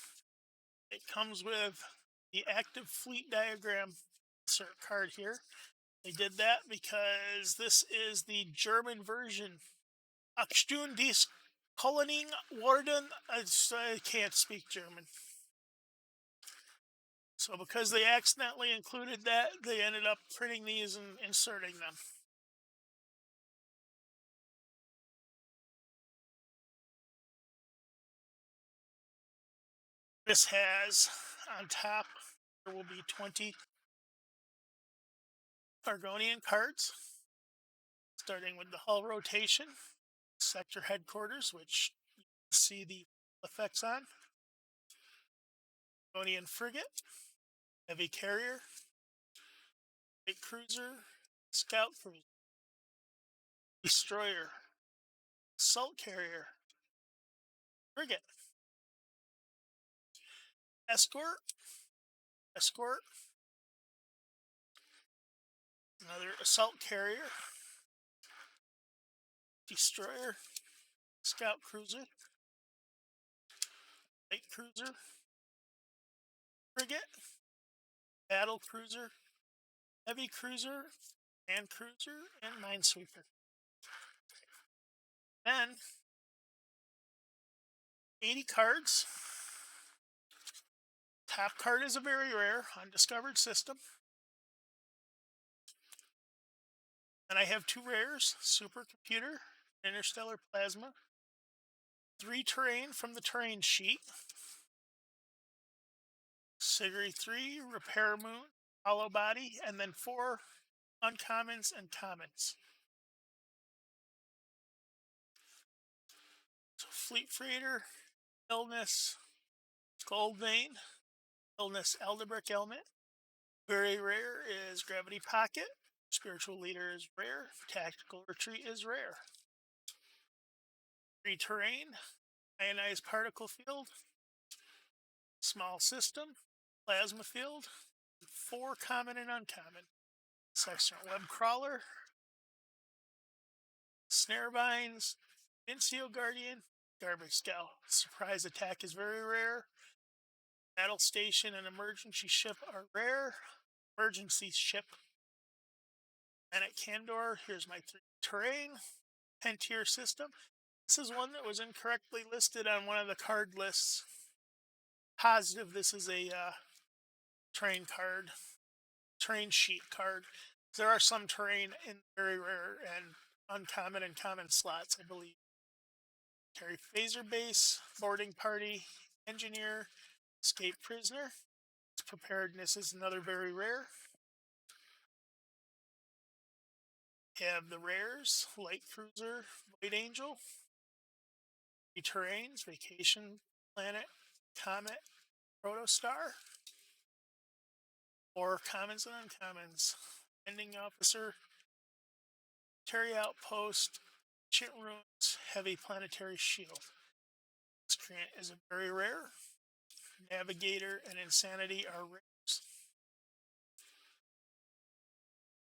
It comes with the active fleet diagram insert card here. They did that because this is the German version. Achtung dies Kolonien worden. I can't speak German. So because they accidentally included that, they ended up printing these and inserting them. This has, on top, there will be 20 Argonian cards, starting with the hull rotation, sector headquarters, which you can see the effects on, Argonian frigate, heavy carrier, light cruiser, scout cruiser, destroyer, assault carrier, frigate, escort, another assault carrier, destroyer, scout cruiser, light cruiser, frigate, battle cruiser, heavy cruiser, and minesweeper. Then 80 cards. Top card is a very rare undiscovered system. And I have 2 rares, Supercomputer, Interstellar Plasma, 3 terrain from the terrain sheet, Sigri 3, Repair Moon, Hollow Body, and then 4 uncommons and commons. Fleet Freighter, Illness, Gold Vein, Illness Elderbrick Helmet. Very rare is Gravity Pocket. Spiritual Leader is rare. Tactical Retreat is rare. Free Terrain, Ionized Particle Field, Small System, Plasma Field, 4 common and uncommon. Sextant Web Crawler, Snare Vines, Incio Guardian, Garbage Scout. Surprise Attack is very rare. Battle Station and Emergency Ship are rare. Emergency Ship. And at Candor, here's my 3 terrain. 10-tier system. This is one that was incorrectly listed on one of the card lists. Positive this is a terrain card, terrain sheet card. There are some terrain in very rare and uncommon and common slots, I believe. Carry Phaser Base, Boarding Party, Engineer, Escape Prisoner. Preparedness is another very rare. Have the rares, Light Cruiser, Void Angel, Terrains, Vacation Planet, Comet, Protostar, or commons and uncommons. Ending Officer, Terry Outpost, Ancient Ruins, Heavy Planetary Shield. Miscreant is a very rare. Navigator and Insanity are rares.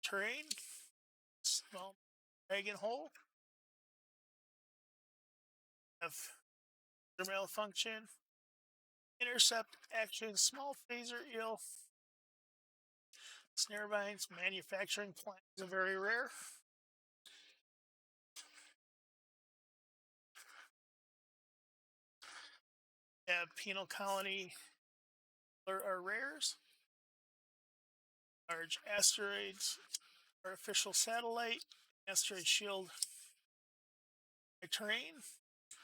Terrain, Small Dragon Hole. Have Malfunction, Intercept, Action, Small Phaser Eel, Snare Vines, Manufacturing Plant is a very rare. Have Penal Colony are rares. Large Asteroids, Artificial Satellite, Asteroid Shield, Terrain,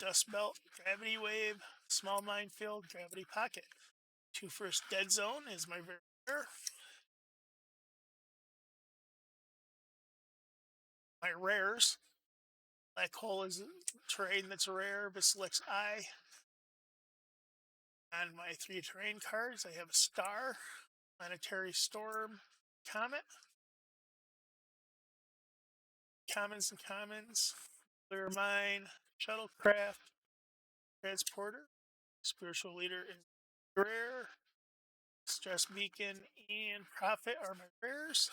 Dust Belt, Gravity Wave, Small Minefield, Gravity Pocket. 2 first Dead Zone is my very rare. My rares. Black Hole is a terrain that's rare. Basilix Eye. On my 3 terrain cards, I have a Star, Planetary Storm, Comet. Commons and commons. Clear Mine, Shuttlecraft, Transporter. Spiritual Leader is rare. Stress Beacon and Prophet are my rares.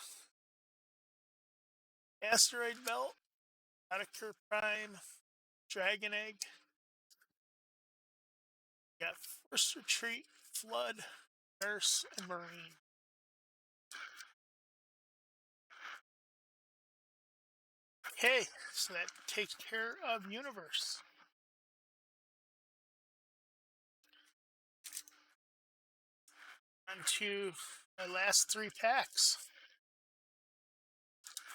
Asteroid Belt, Atticur Prime, Dragon Egg. Got Forced Retreat, Flood, Nurse, and Marine. Okay, so that takes care of Unvierse. On to my last 3 packs.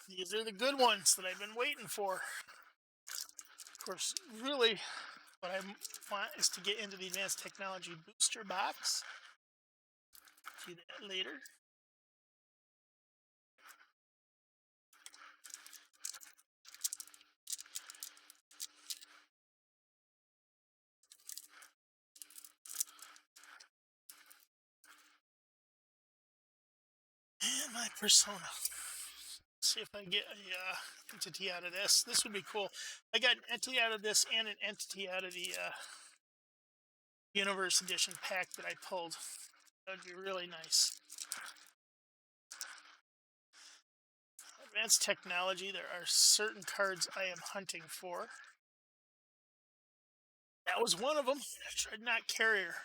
These are the good ones that I've been waiting for. Of course, really, what I want is to get into the Advanced Technology Booster Box. See that later. And my persona. See if I get a entity out of this. This would be cool. I got an entity out of this and an entity out of the Unvierse Edition pack that I pulled. That would be really nice. Advanced Technology, there are certain cards I am hunting for. That was one of them. Dreadnought Carrier.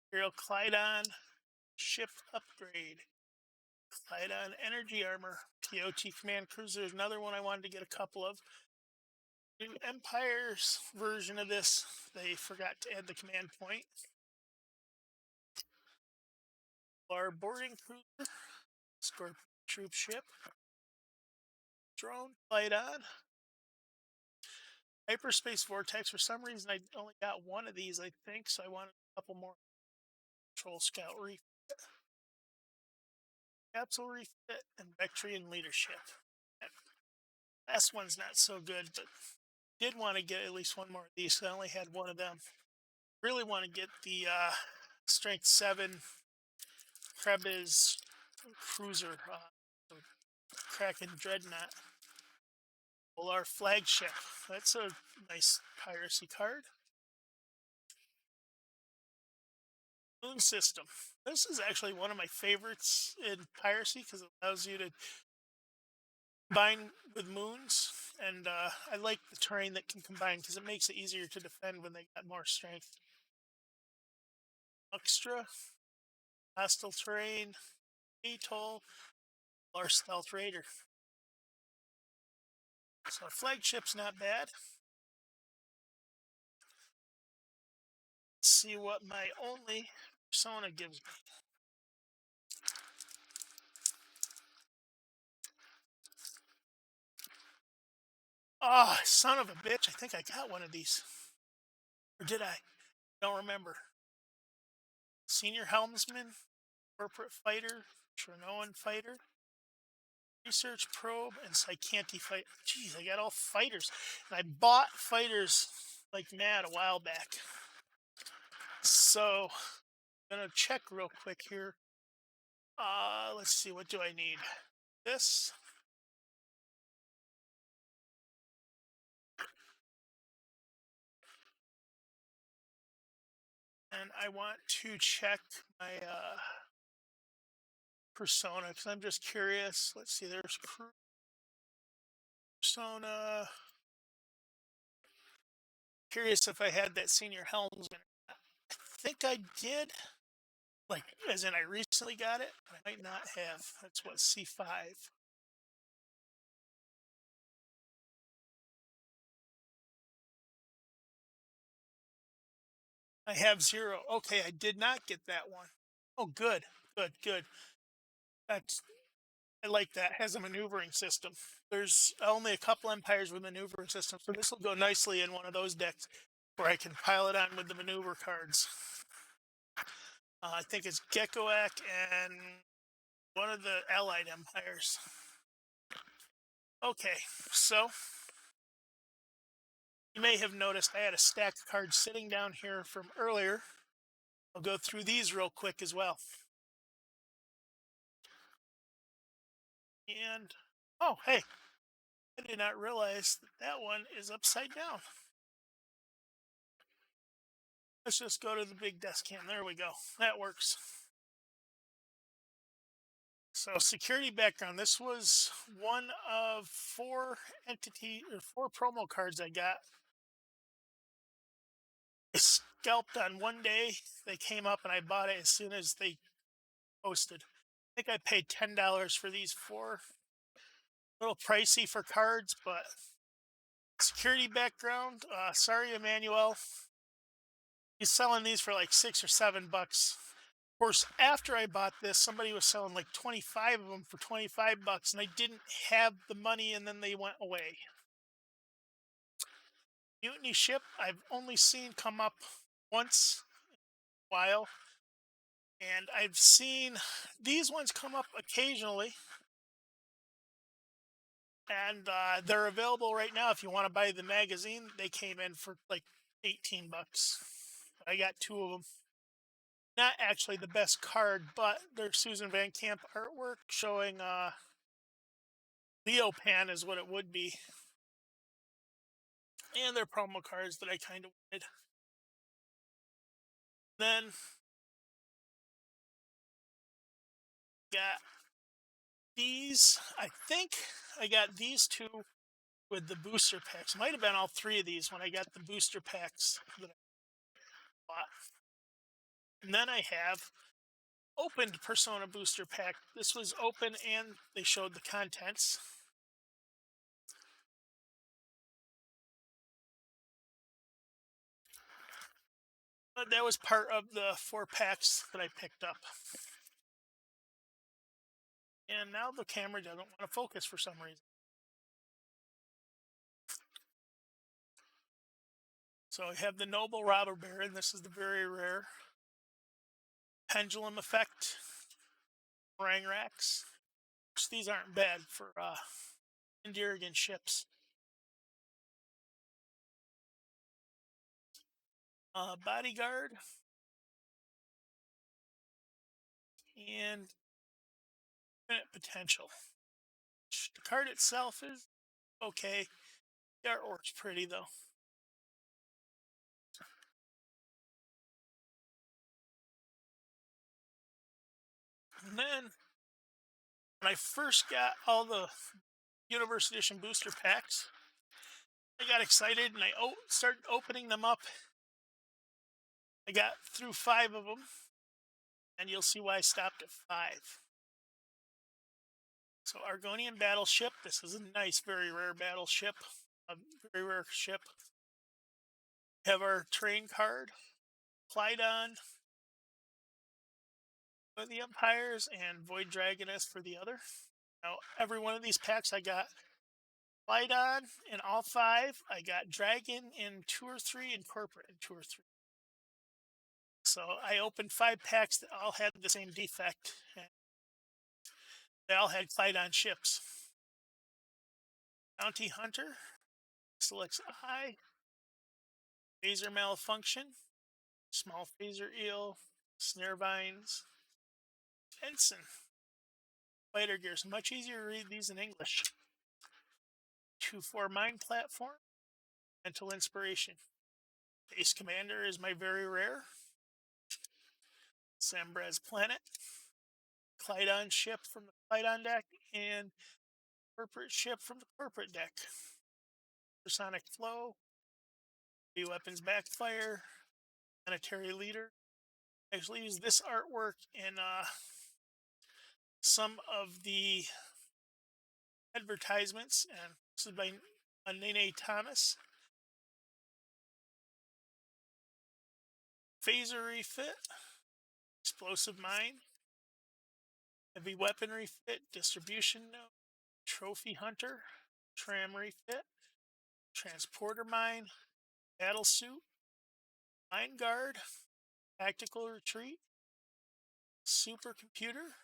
Imperial Clydon, Ship Upgrade. Clydon Energy Armor. POT Command Cruiser is another one I wanted to get a couple of. New Empire's version of this, they forgot to add the command point. Our boarding cruiser, Scorpion Troop Ship, Drone Clydon, Hyperspace Vortex. For some reason, I only got one of these, I think, so I wanted a couple more. Patrol Scout Refit, Capsule Refit, and Bactrian Leadership. That last one's not so good, but did want to get at least one more of these. So I only had one of them. Really want to get the Strength 7 Krebs Cruiser, the Kraken Dreadnought. Well, our flagship. That's a nice piracy card. Moon system. This is actually one of my favorites in piracy because it allows you to combine with moons, and I like the terrain that can combine because it makes it easier to defend when they got more strength. Extra, hostile terrain, atoll, or stealth raider. So flagship's not bad. Let's see what my only persona gives me. Oh, son of a bitch! I think I got one of these, or did I? Don't remember. Senior helmsman, corporate fighter, Chernoan fighter, research probe, and Psychanti fight. Jeez, I got all fighters. And I bought fighters like mad a while back. So I'm gonna check real quick here. Let's see, what do I need? This. And I want to check my persona because I'm just curious. Let's see, there's crew persona. Curious if I had that senior helmsman. I think I did. Like, as in I recently got it. I might not have. That's what, C5. I have 0. Okay, I did not get that one. Oh, good, good, good. That's I like that. Has a maneuvering system. There's only a couple empires with maneuvering systems, so this will go nicely in one of those decks where I can pile it on with the maneuver cards. I think it's Geckoak and one of the allied empires. Okay, so you may have noticed I had a stack of cards sitting down here from earlier. I'll go through these real quick as well. And, oh, hey, I did not realize that that one is upside down. Let's just go to the big desk cam. There we go. That works. So security background. This was one of 4 promo cards I got. I scalped on one day. They came up and I bought it as soon as they posted. I think I paid $10 for these 4. A little pricey for cards, but security background. Sorry, Emmanuel. He's selling these for like $6 or $7. Of course, after I bought this, somebody was selling like 25 of them for $25, and I didn't have the money, and then they went away. Mutiny ship, I've only seen come up once in a while, and I've seen these ones come up occasionally, and they're available right now. If you want to buy the magazine, they came in for like $18. I got 2 of them. Not actually the best card, but they're Susan Van Camp artwork showing Leopan is what it would be. And they're promo cards that I kind of wanted. Then got these. I think I got these 2 with the booster packs. Might have been all 3 of these when I got the booster packs that I bought. And then I have opened Persona booster pack. This was open and they showed the contents. But that was part of the 4 packs that I picked up. And now the camera doesn't want to focus for some reason. So I have the Noble Robber Baron. This is the very rare. Pendulum Effect. Rang Racks. These aren't bad for Indirigan ships. Bodyguard, and Infinite Potential. The card itself is okay. The artwork's pretty though. And then when I first got all the Universe Edition booster packs, I got excited and I started opening them up. I got through 5 of them, and you'll see why I stopped at 5. So Argonian battleship. This is a nice, very rare battleship. A very rare ship. Have our train card, Clydon for the Empires, and Void Dragoness for the other. Now, every one of these packs I got Clydon in all 5. I got Dragon in 2 or 3, and Corporate in 2 or 3. So I opened 5 packs that all had the same defect. And they all had Clydon ships. Bounty Hunter, selects Eye, Phaser Malfunction, Small Phaser Eel, Snare Vines, Ensign. Fighter Gears, much easier to read these in English. 2/4 Mind Platform, Mental Inspiration. Base Commander is my very rare. Sambrez Planet, Clydon ship from the Clydon deck, and Corporate ship from the Corporate deck. Supersonic Flow, B-Weapons Backfire, Planetary Leader. I actually use this artwork in some of the advertisements, and this is by Nene Thomas. Phaser Refit, Explosive Mine, Heavy Weapon Refit, Distribution Node, Trophy Hunter, Tram Refit, Transporter Mine, Battle Suit, Mine Guard, Tactical Retreat, Supercomputer.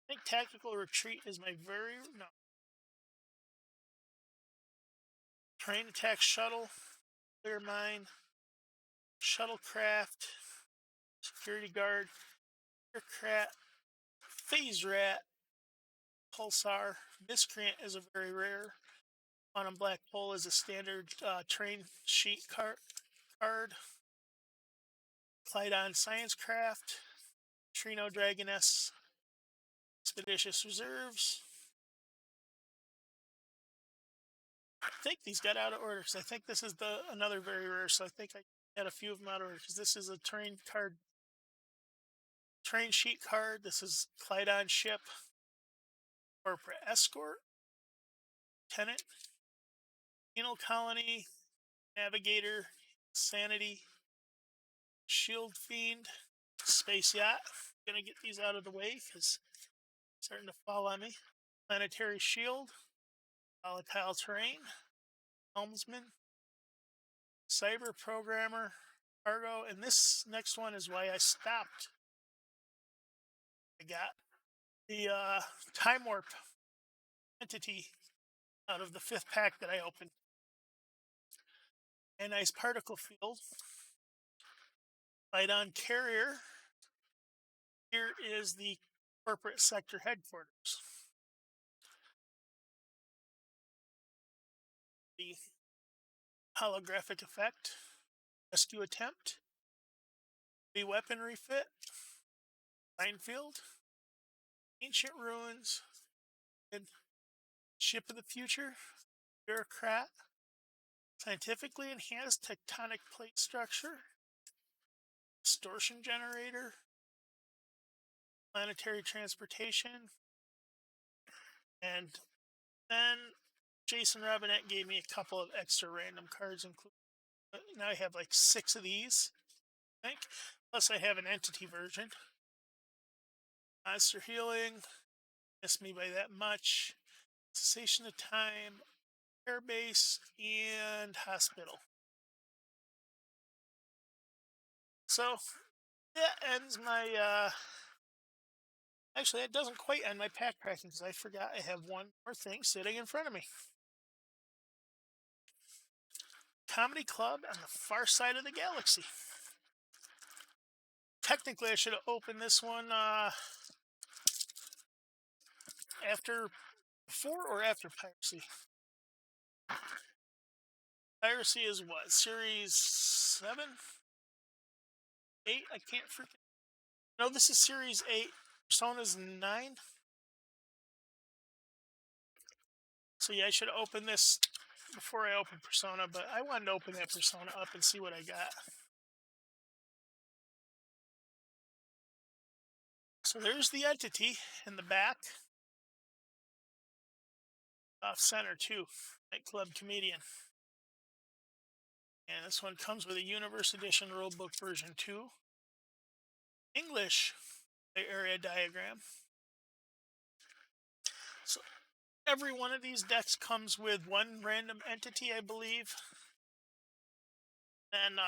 I think Tactical Retreat is my very no. Train Attack Shuttle, Clear Mine, Shuttlecraft, Security Guard, Aircraft, Phase Rat, Pulsar. Miscreant is a very rare. Quantum Black Hole is a standard train sheet card. Clydon Sciencecraft, Trino Dragoness, Expeditious Reserves. I think these got out of order because I think this is another very rare. So I think I had a few of them out of order because this is a train sheet card. This is Clydon ship, Corporate Escort, Tenant, Penal Colony, Navigator, Sanity, Shield Fiend, Space Yacht. I'm gonna get these out of the way because it's starting to fall on me. Planetary Shield, Volatile Terrain, Helmsman, Cyber Programmer, Cargo, and this next one is why I stopped. I got the Time Warp entity out of the 5th pack that I opened. A nice particle field. Light-on Carrier. Here is the corporate sector headquarters. The holographic effect. Rescue attempt. The weapon refit. Minefield. Ancient ruins. And ship of the future. Bureaucrat. Scientifically enhanced tectonic plate structure. Distortion generator. Planetary transportation. And then Jason Robinette gave me a couple of extra random cards, including now I have like 6 of these, I think. Plus I have an entity version. Monster Healing, missed me by that much. Cessation of Time, Airbase, and Hospital. So that ends my actually that doesn't quite end my pack cracking because I forgot I have one more thing sitting in front of me. Comedy Club on the far side of the galaxy. Technically, I should have opened this one after, before or after Piracy. Piracy is what? Series 7? 8? I can't freaking. No, this is Series 8. Persona's 9. So yeah, I should have opened this before I opened Persona, but I wanted to open that Persona up and see what I got. So there's the entity in the back. Off center too. Nightclub Comedian. And this one comes with a Unvierse Edition Rulebook version 2. English area diagram. So every one of these decks comes with one random entity, I believe. And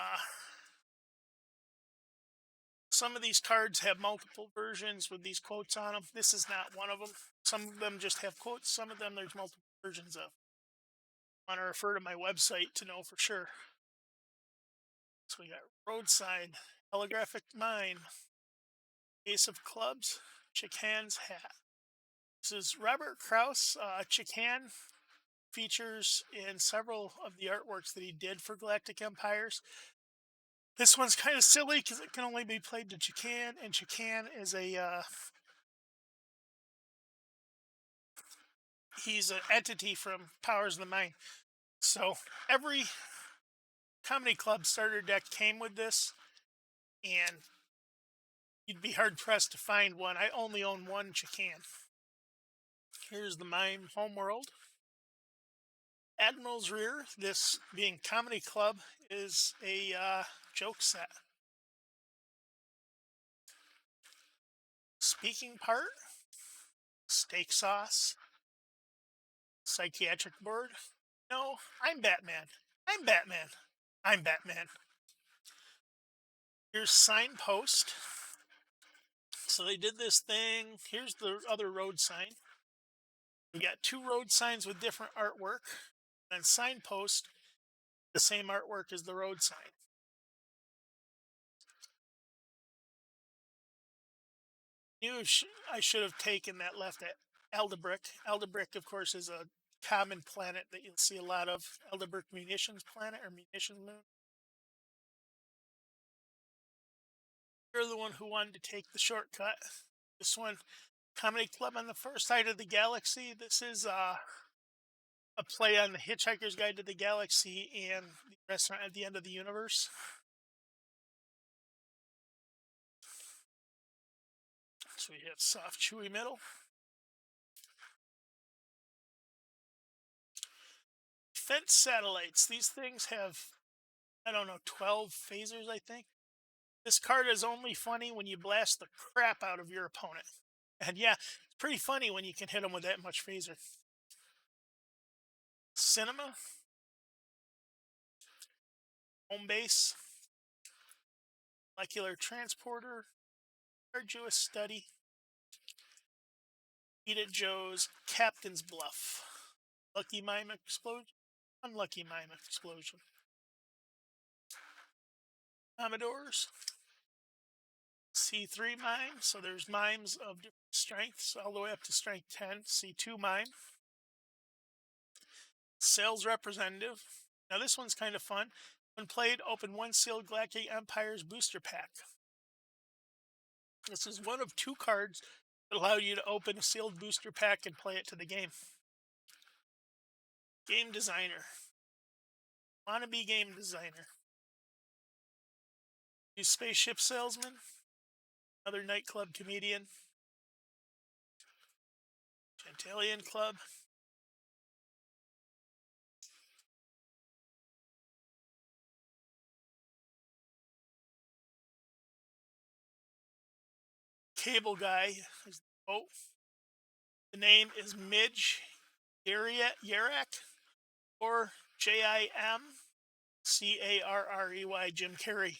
some of these cards have multiple versions with these quotes on them. This is not one of them. Some of them just have quotes. Some of them there's multiple versions of. I want to refer to my website to know for sure. So we got Roadside, Holographic Mime, Ace of Clubs, Chicane's Hat. This is Robert Krauss. Chicane features in several of the artworks that he did for Galactic Empires. This one's kind of silly because it can only be played to Chicane, and Chicane is he's an entity from Powers of the Mind. So every Comedy Club starter deck came with this, and you'd be hard pressed to find one. I only own one Chicane. Here's the Mime Homeworld. Admiral's Rear, this being Comedy Club, is a joke set. Speaking Part, Steak Sauce, Psychiatric Board. No, I'm Batman. I'm Batman. I'm Batman. Here's Signpost. So they did this thing. Here's the other road sign. We got two road signs with different artwork. And Signpost, the same artwork as the road sign. I should have taken that left at Aldebrick. Aldebrick, of course, is a common planet that you'll see a lot of. Aldebrick Munitions Planet or Munitions Moon. You're the one who wanted to take the shortcut. This one, Comedy Club on the far side of the galaxy. This is a play on the Hitchhiker's Guide to the Galaxy and the restaurant at the end of the universe. So we have soft, chewy middle. Defense satellites. These things have, I don't know, 12 phasers, I think. This card is only funny when you blast the crap out of your opponent. And yeah, it's pretty funny when you can hit them with that much phaser. Cinema. Home Base. Molecular Transporter. Arduous Study. Eat It Joe's Captain's Bluff. Lucky Mime Explosion. Unlucky Mime Explosion. Commodores. C3 mime, so there's mimes of different strengths, all the way up to strength 10. C2 mime. Sales representative. Now this one's kind of fun. When played, open one sealed Galactic Empire's booster pack. This is one of two cards that allow you to open a sealed booster pack and play it to the game. Game designer. Wannabe game designer. New spaceship salesman. Another nightclub comedian. Gentilian club. Cable guy. Oh, the name is Midge Yarak or Jimcarrey, Jim Carrey.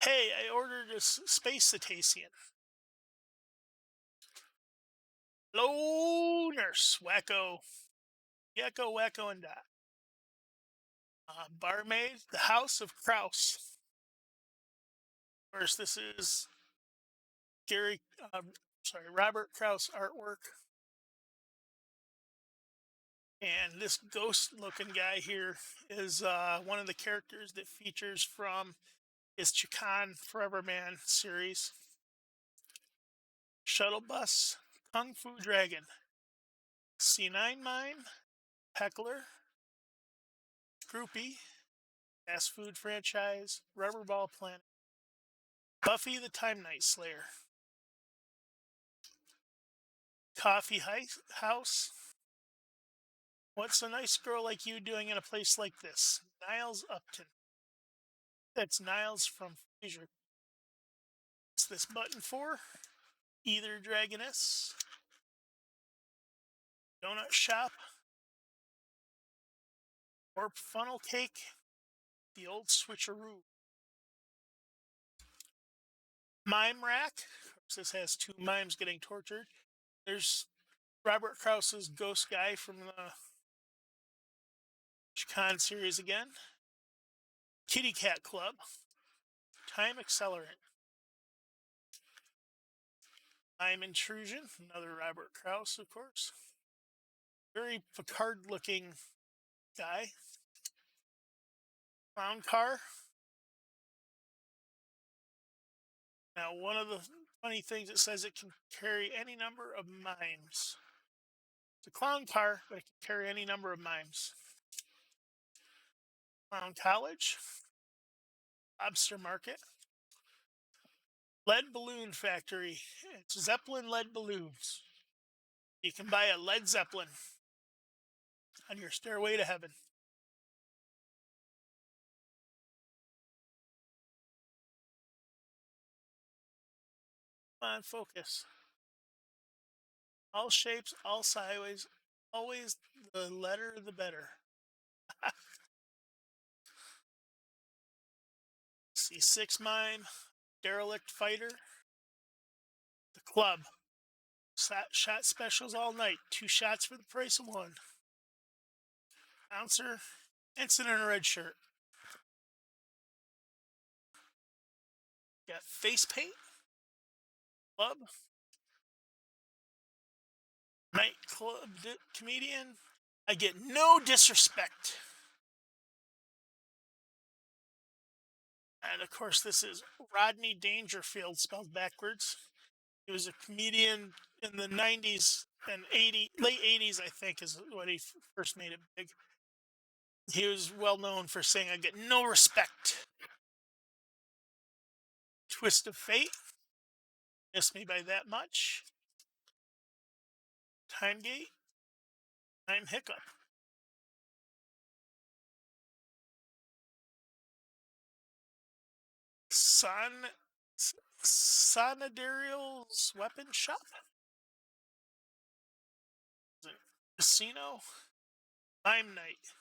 Hey, I ordered a space cetacean. Hello, Nurse Wacko. Gecko, Wacko, and Dot. Barmaid, The House of Kraus. Of course, this is Gary, Robert Kraus artwork. And this ghost-looking guy here is one of the characters that features from his Chikan Forever Man series. Shuttle Bus, Kung Fu Dragon, C9 Mime, Heckler, Groupie, Fast Food Franchise, Rubberball Planet, Buffy the Time Night Slayer, Coffee House. What's a nice girl like you doing in a place like this? Niles Upton. That's Niles from Frasier. What's this button for? Either Dragoness, Donut Shop, or Funnel Cake, the old switcheroo. Mime Rack. This has two mimes getting tortured. There's Robert Krause's ghost guy from the Chikan series again. Kitty Cat Club. Time Accelerant. Mime Intrusion. Another Robert Krause, of course. Very Picard looking guy. Clown Car. Now, one of the funny things, it says it can carry any number of mimes. It's a clown car, but it can carry any number of mimes. Clown College, Lobster Market, Lead Balloon Factory. It's Zeppelin lead balloons. You can buy a Led Zeppelin on your stairway to heaven. Come on, focus. All shapes, all sideways, always the letter the better. C6 Mime, Derelict Fighter, The Club. Shot specials all night. 2 shots for the price of 1. Bouncer, Incident in a red shirt. Got face paint, Club, Nightclub Comedian. I get no disrespect. And of course, this is Rodney Dangerfield, spelled backwards. He was a comedian in the 90s and late 80s, I think, is when he first made it big. He was well known for saying, I get no respect. Twist of Fate. Missed me by that much. Time Gate. Time Hiccup. Sonadarial's Weapon Shop. Casino. Time Night.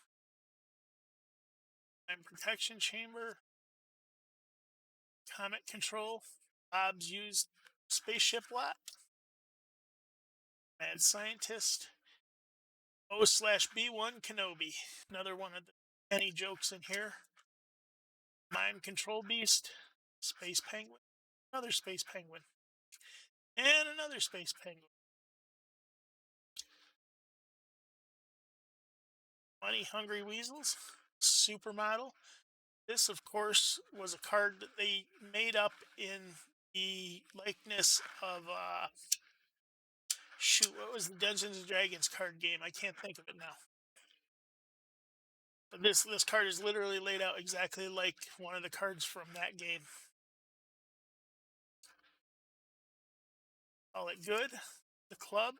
Time Protection Chamber. Comet Control. Bob's Used Spaceship Lot. Mad Scientist. O/B1 Kenobi. Another one of the many jokes in here. Mind Control Beast. Space Penguin. Another Space Penguin. And another Space Penguin. Money Hungry Weasels. Supermodel. This, of course, was a card that they made up in the likeness of what was the Dungeons and Dragons card game? I can't think of it now. But this card is literally laid out exactly like one of the cards from that game. Call it good. The Club.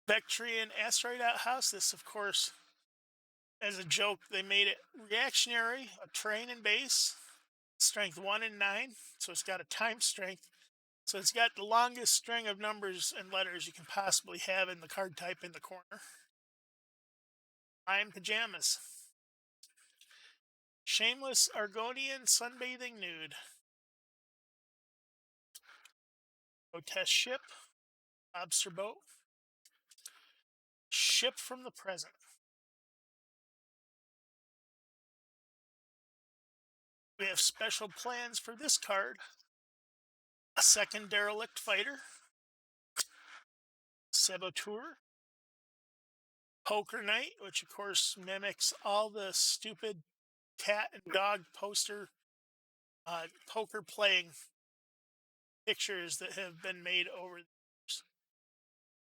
Vectrian Asteroid Outhouse. This, of course, as a joke, they made it reactionary, a terrain and base, strength 1 and 9. So it's got a time strength. So it's got the longest string of numbers and letters you can possibly have in the card type in the corner. Lime Pajamas. Shameless Argonian Sunbathing Nude. Protest Ship. Lobster Boat. Ship from the present. We have special plans for this card. A second derelict fighter. Saboteur. Poker Night, which of course mimics all the stupid cat and dog poster poker playing pictures that have been made over the years.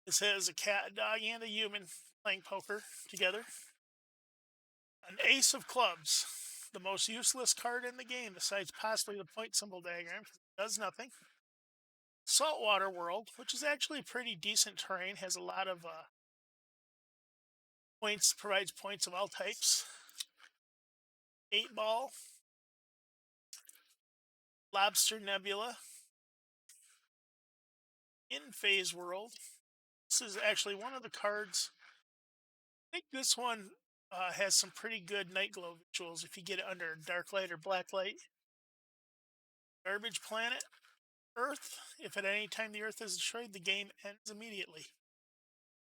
This has a cat, a dog, and a human playing poker together. An Ace of Clubs, the most useless card in the game, besides possibly the point symbol diagram, because it does nothing. Saltwater World, which is actually pretty decent terrain, has a lot of points, provides points of all types. 8-Ball, Lobster Nebula, In Phase World. This is actually one of the cards. I think this one has some pretty good night glow visuals if you get it under dark light or black light. Garbage Planet, Earth. If at any time the Earth is destroyed, the game ends immediately.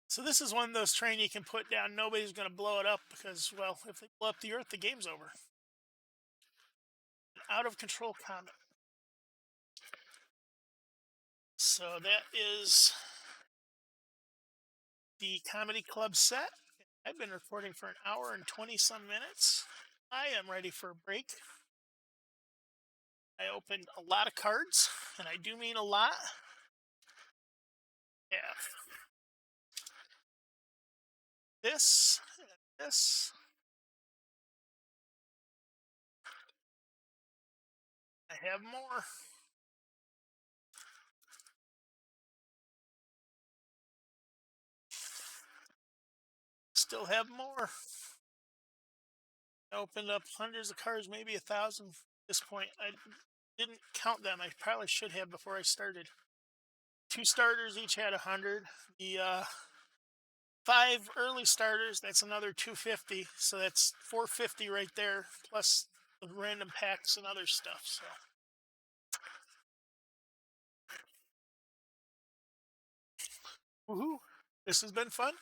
So this is one of those trains you can put down. Nobody's going to blow it up because, well, if they blow up the Earth, the game's over. An Out of Control Comet. So that is the Comedy Club set. I've been recording for an hour and 20-some minutes. I am ready for a break. I opened a lot of cards, and I do mean a lot. Yeah. This, and this. I have more. Still have more. I opened up hundreds of cards, maybe 1,000 at this point. I didn't count them. I probably should have before I started. 2 starters each had 100. The 5 early starters, that's another 250. So that's 450 right there, plus the random packs and other stuff. So. Woohoo! This has been fun.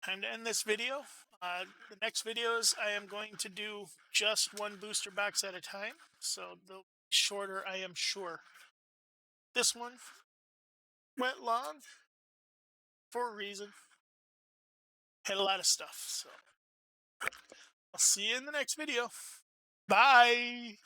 Time to end this video. The next videos I am going to do just one booster box at a time, so they'll be shorter, I am sure. This one went long for a reason. Had a lot of stuff, so I'll see you in the next video. Bye!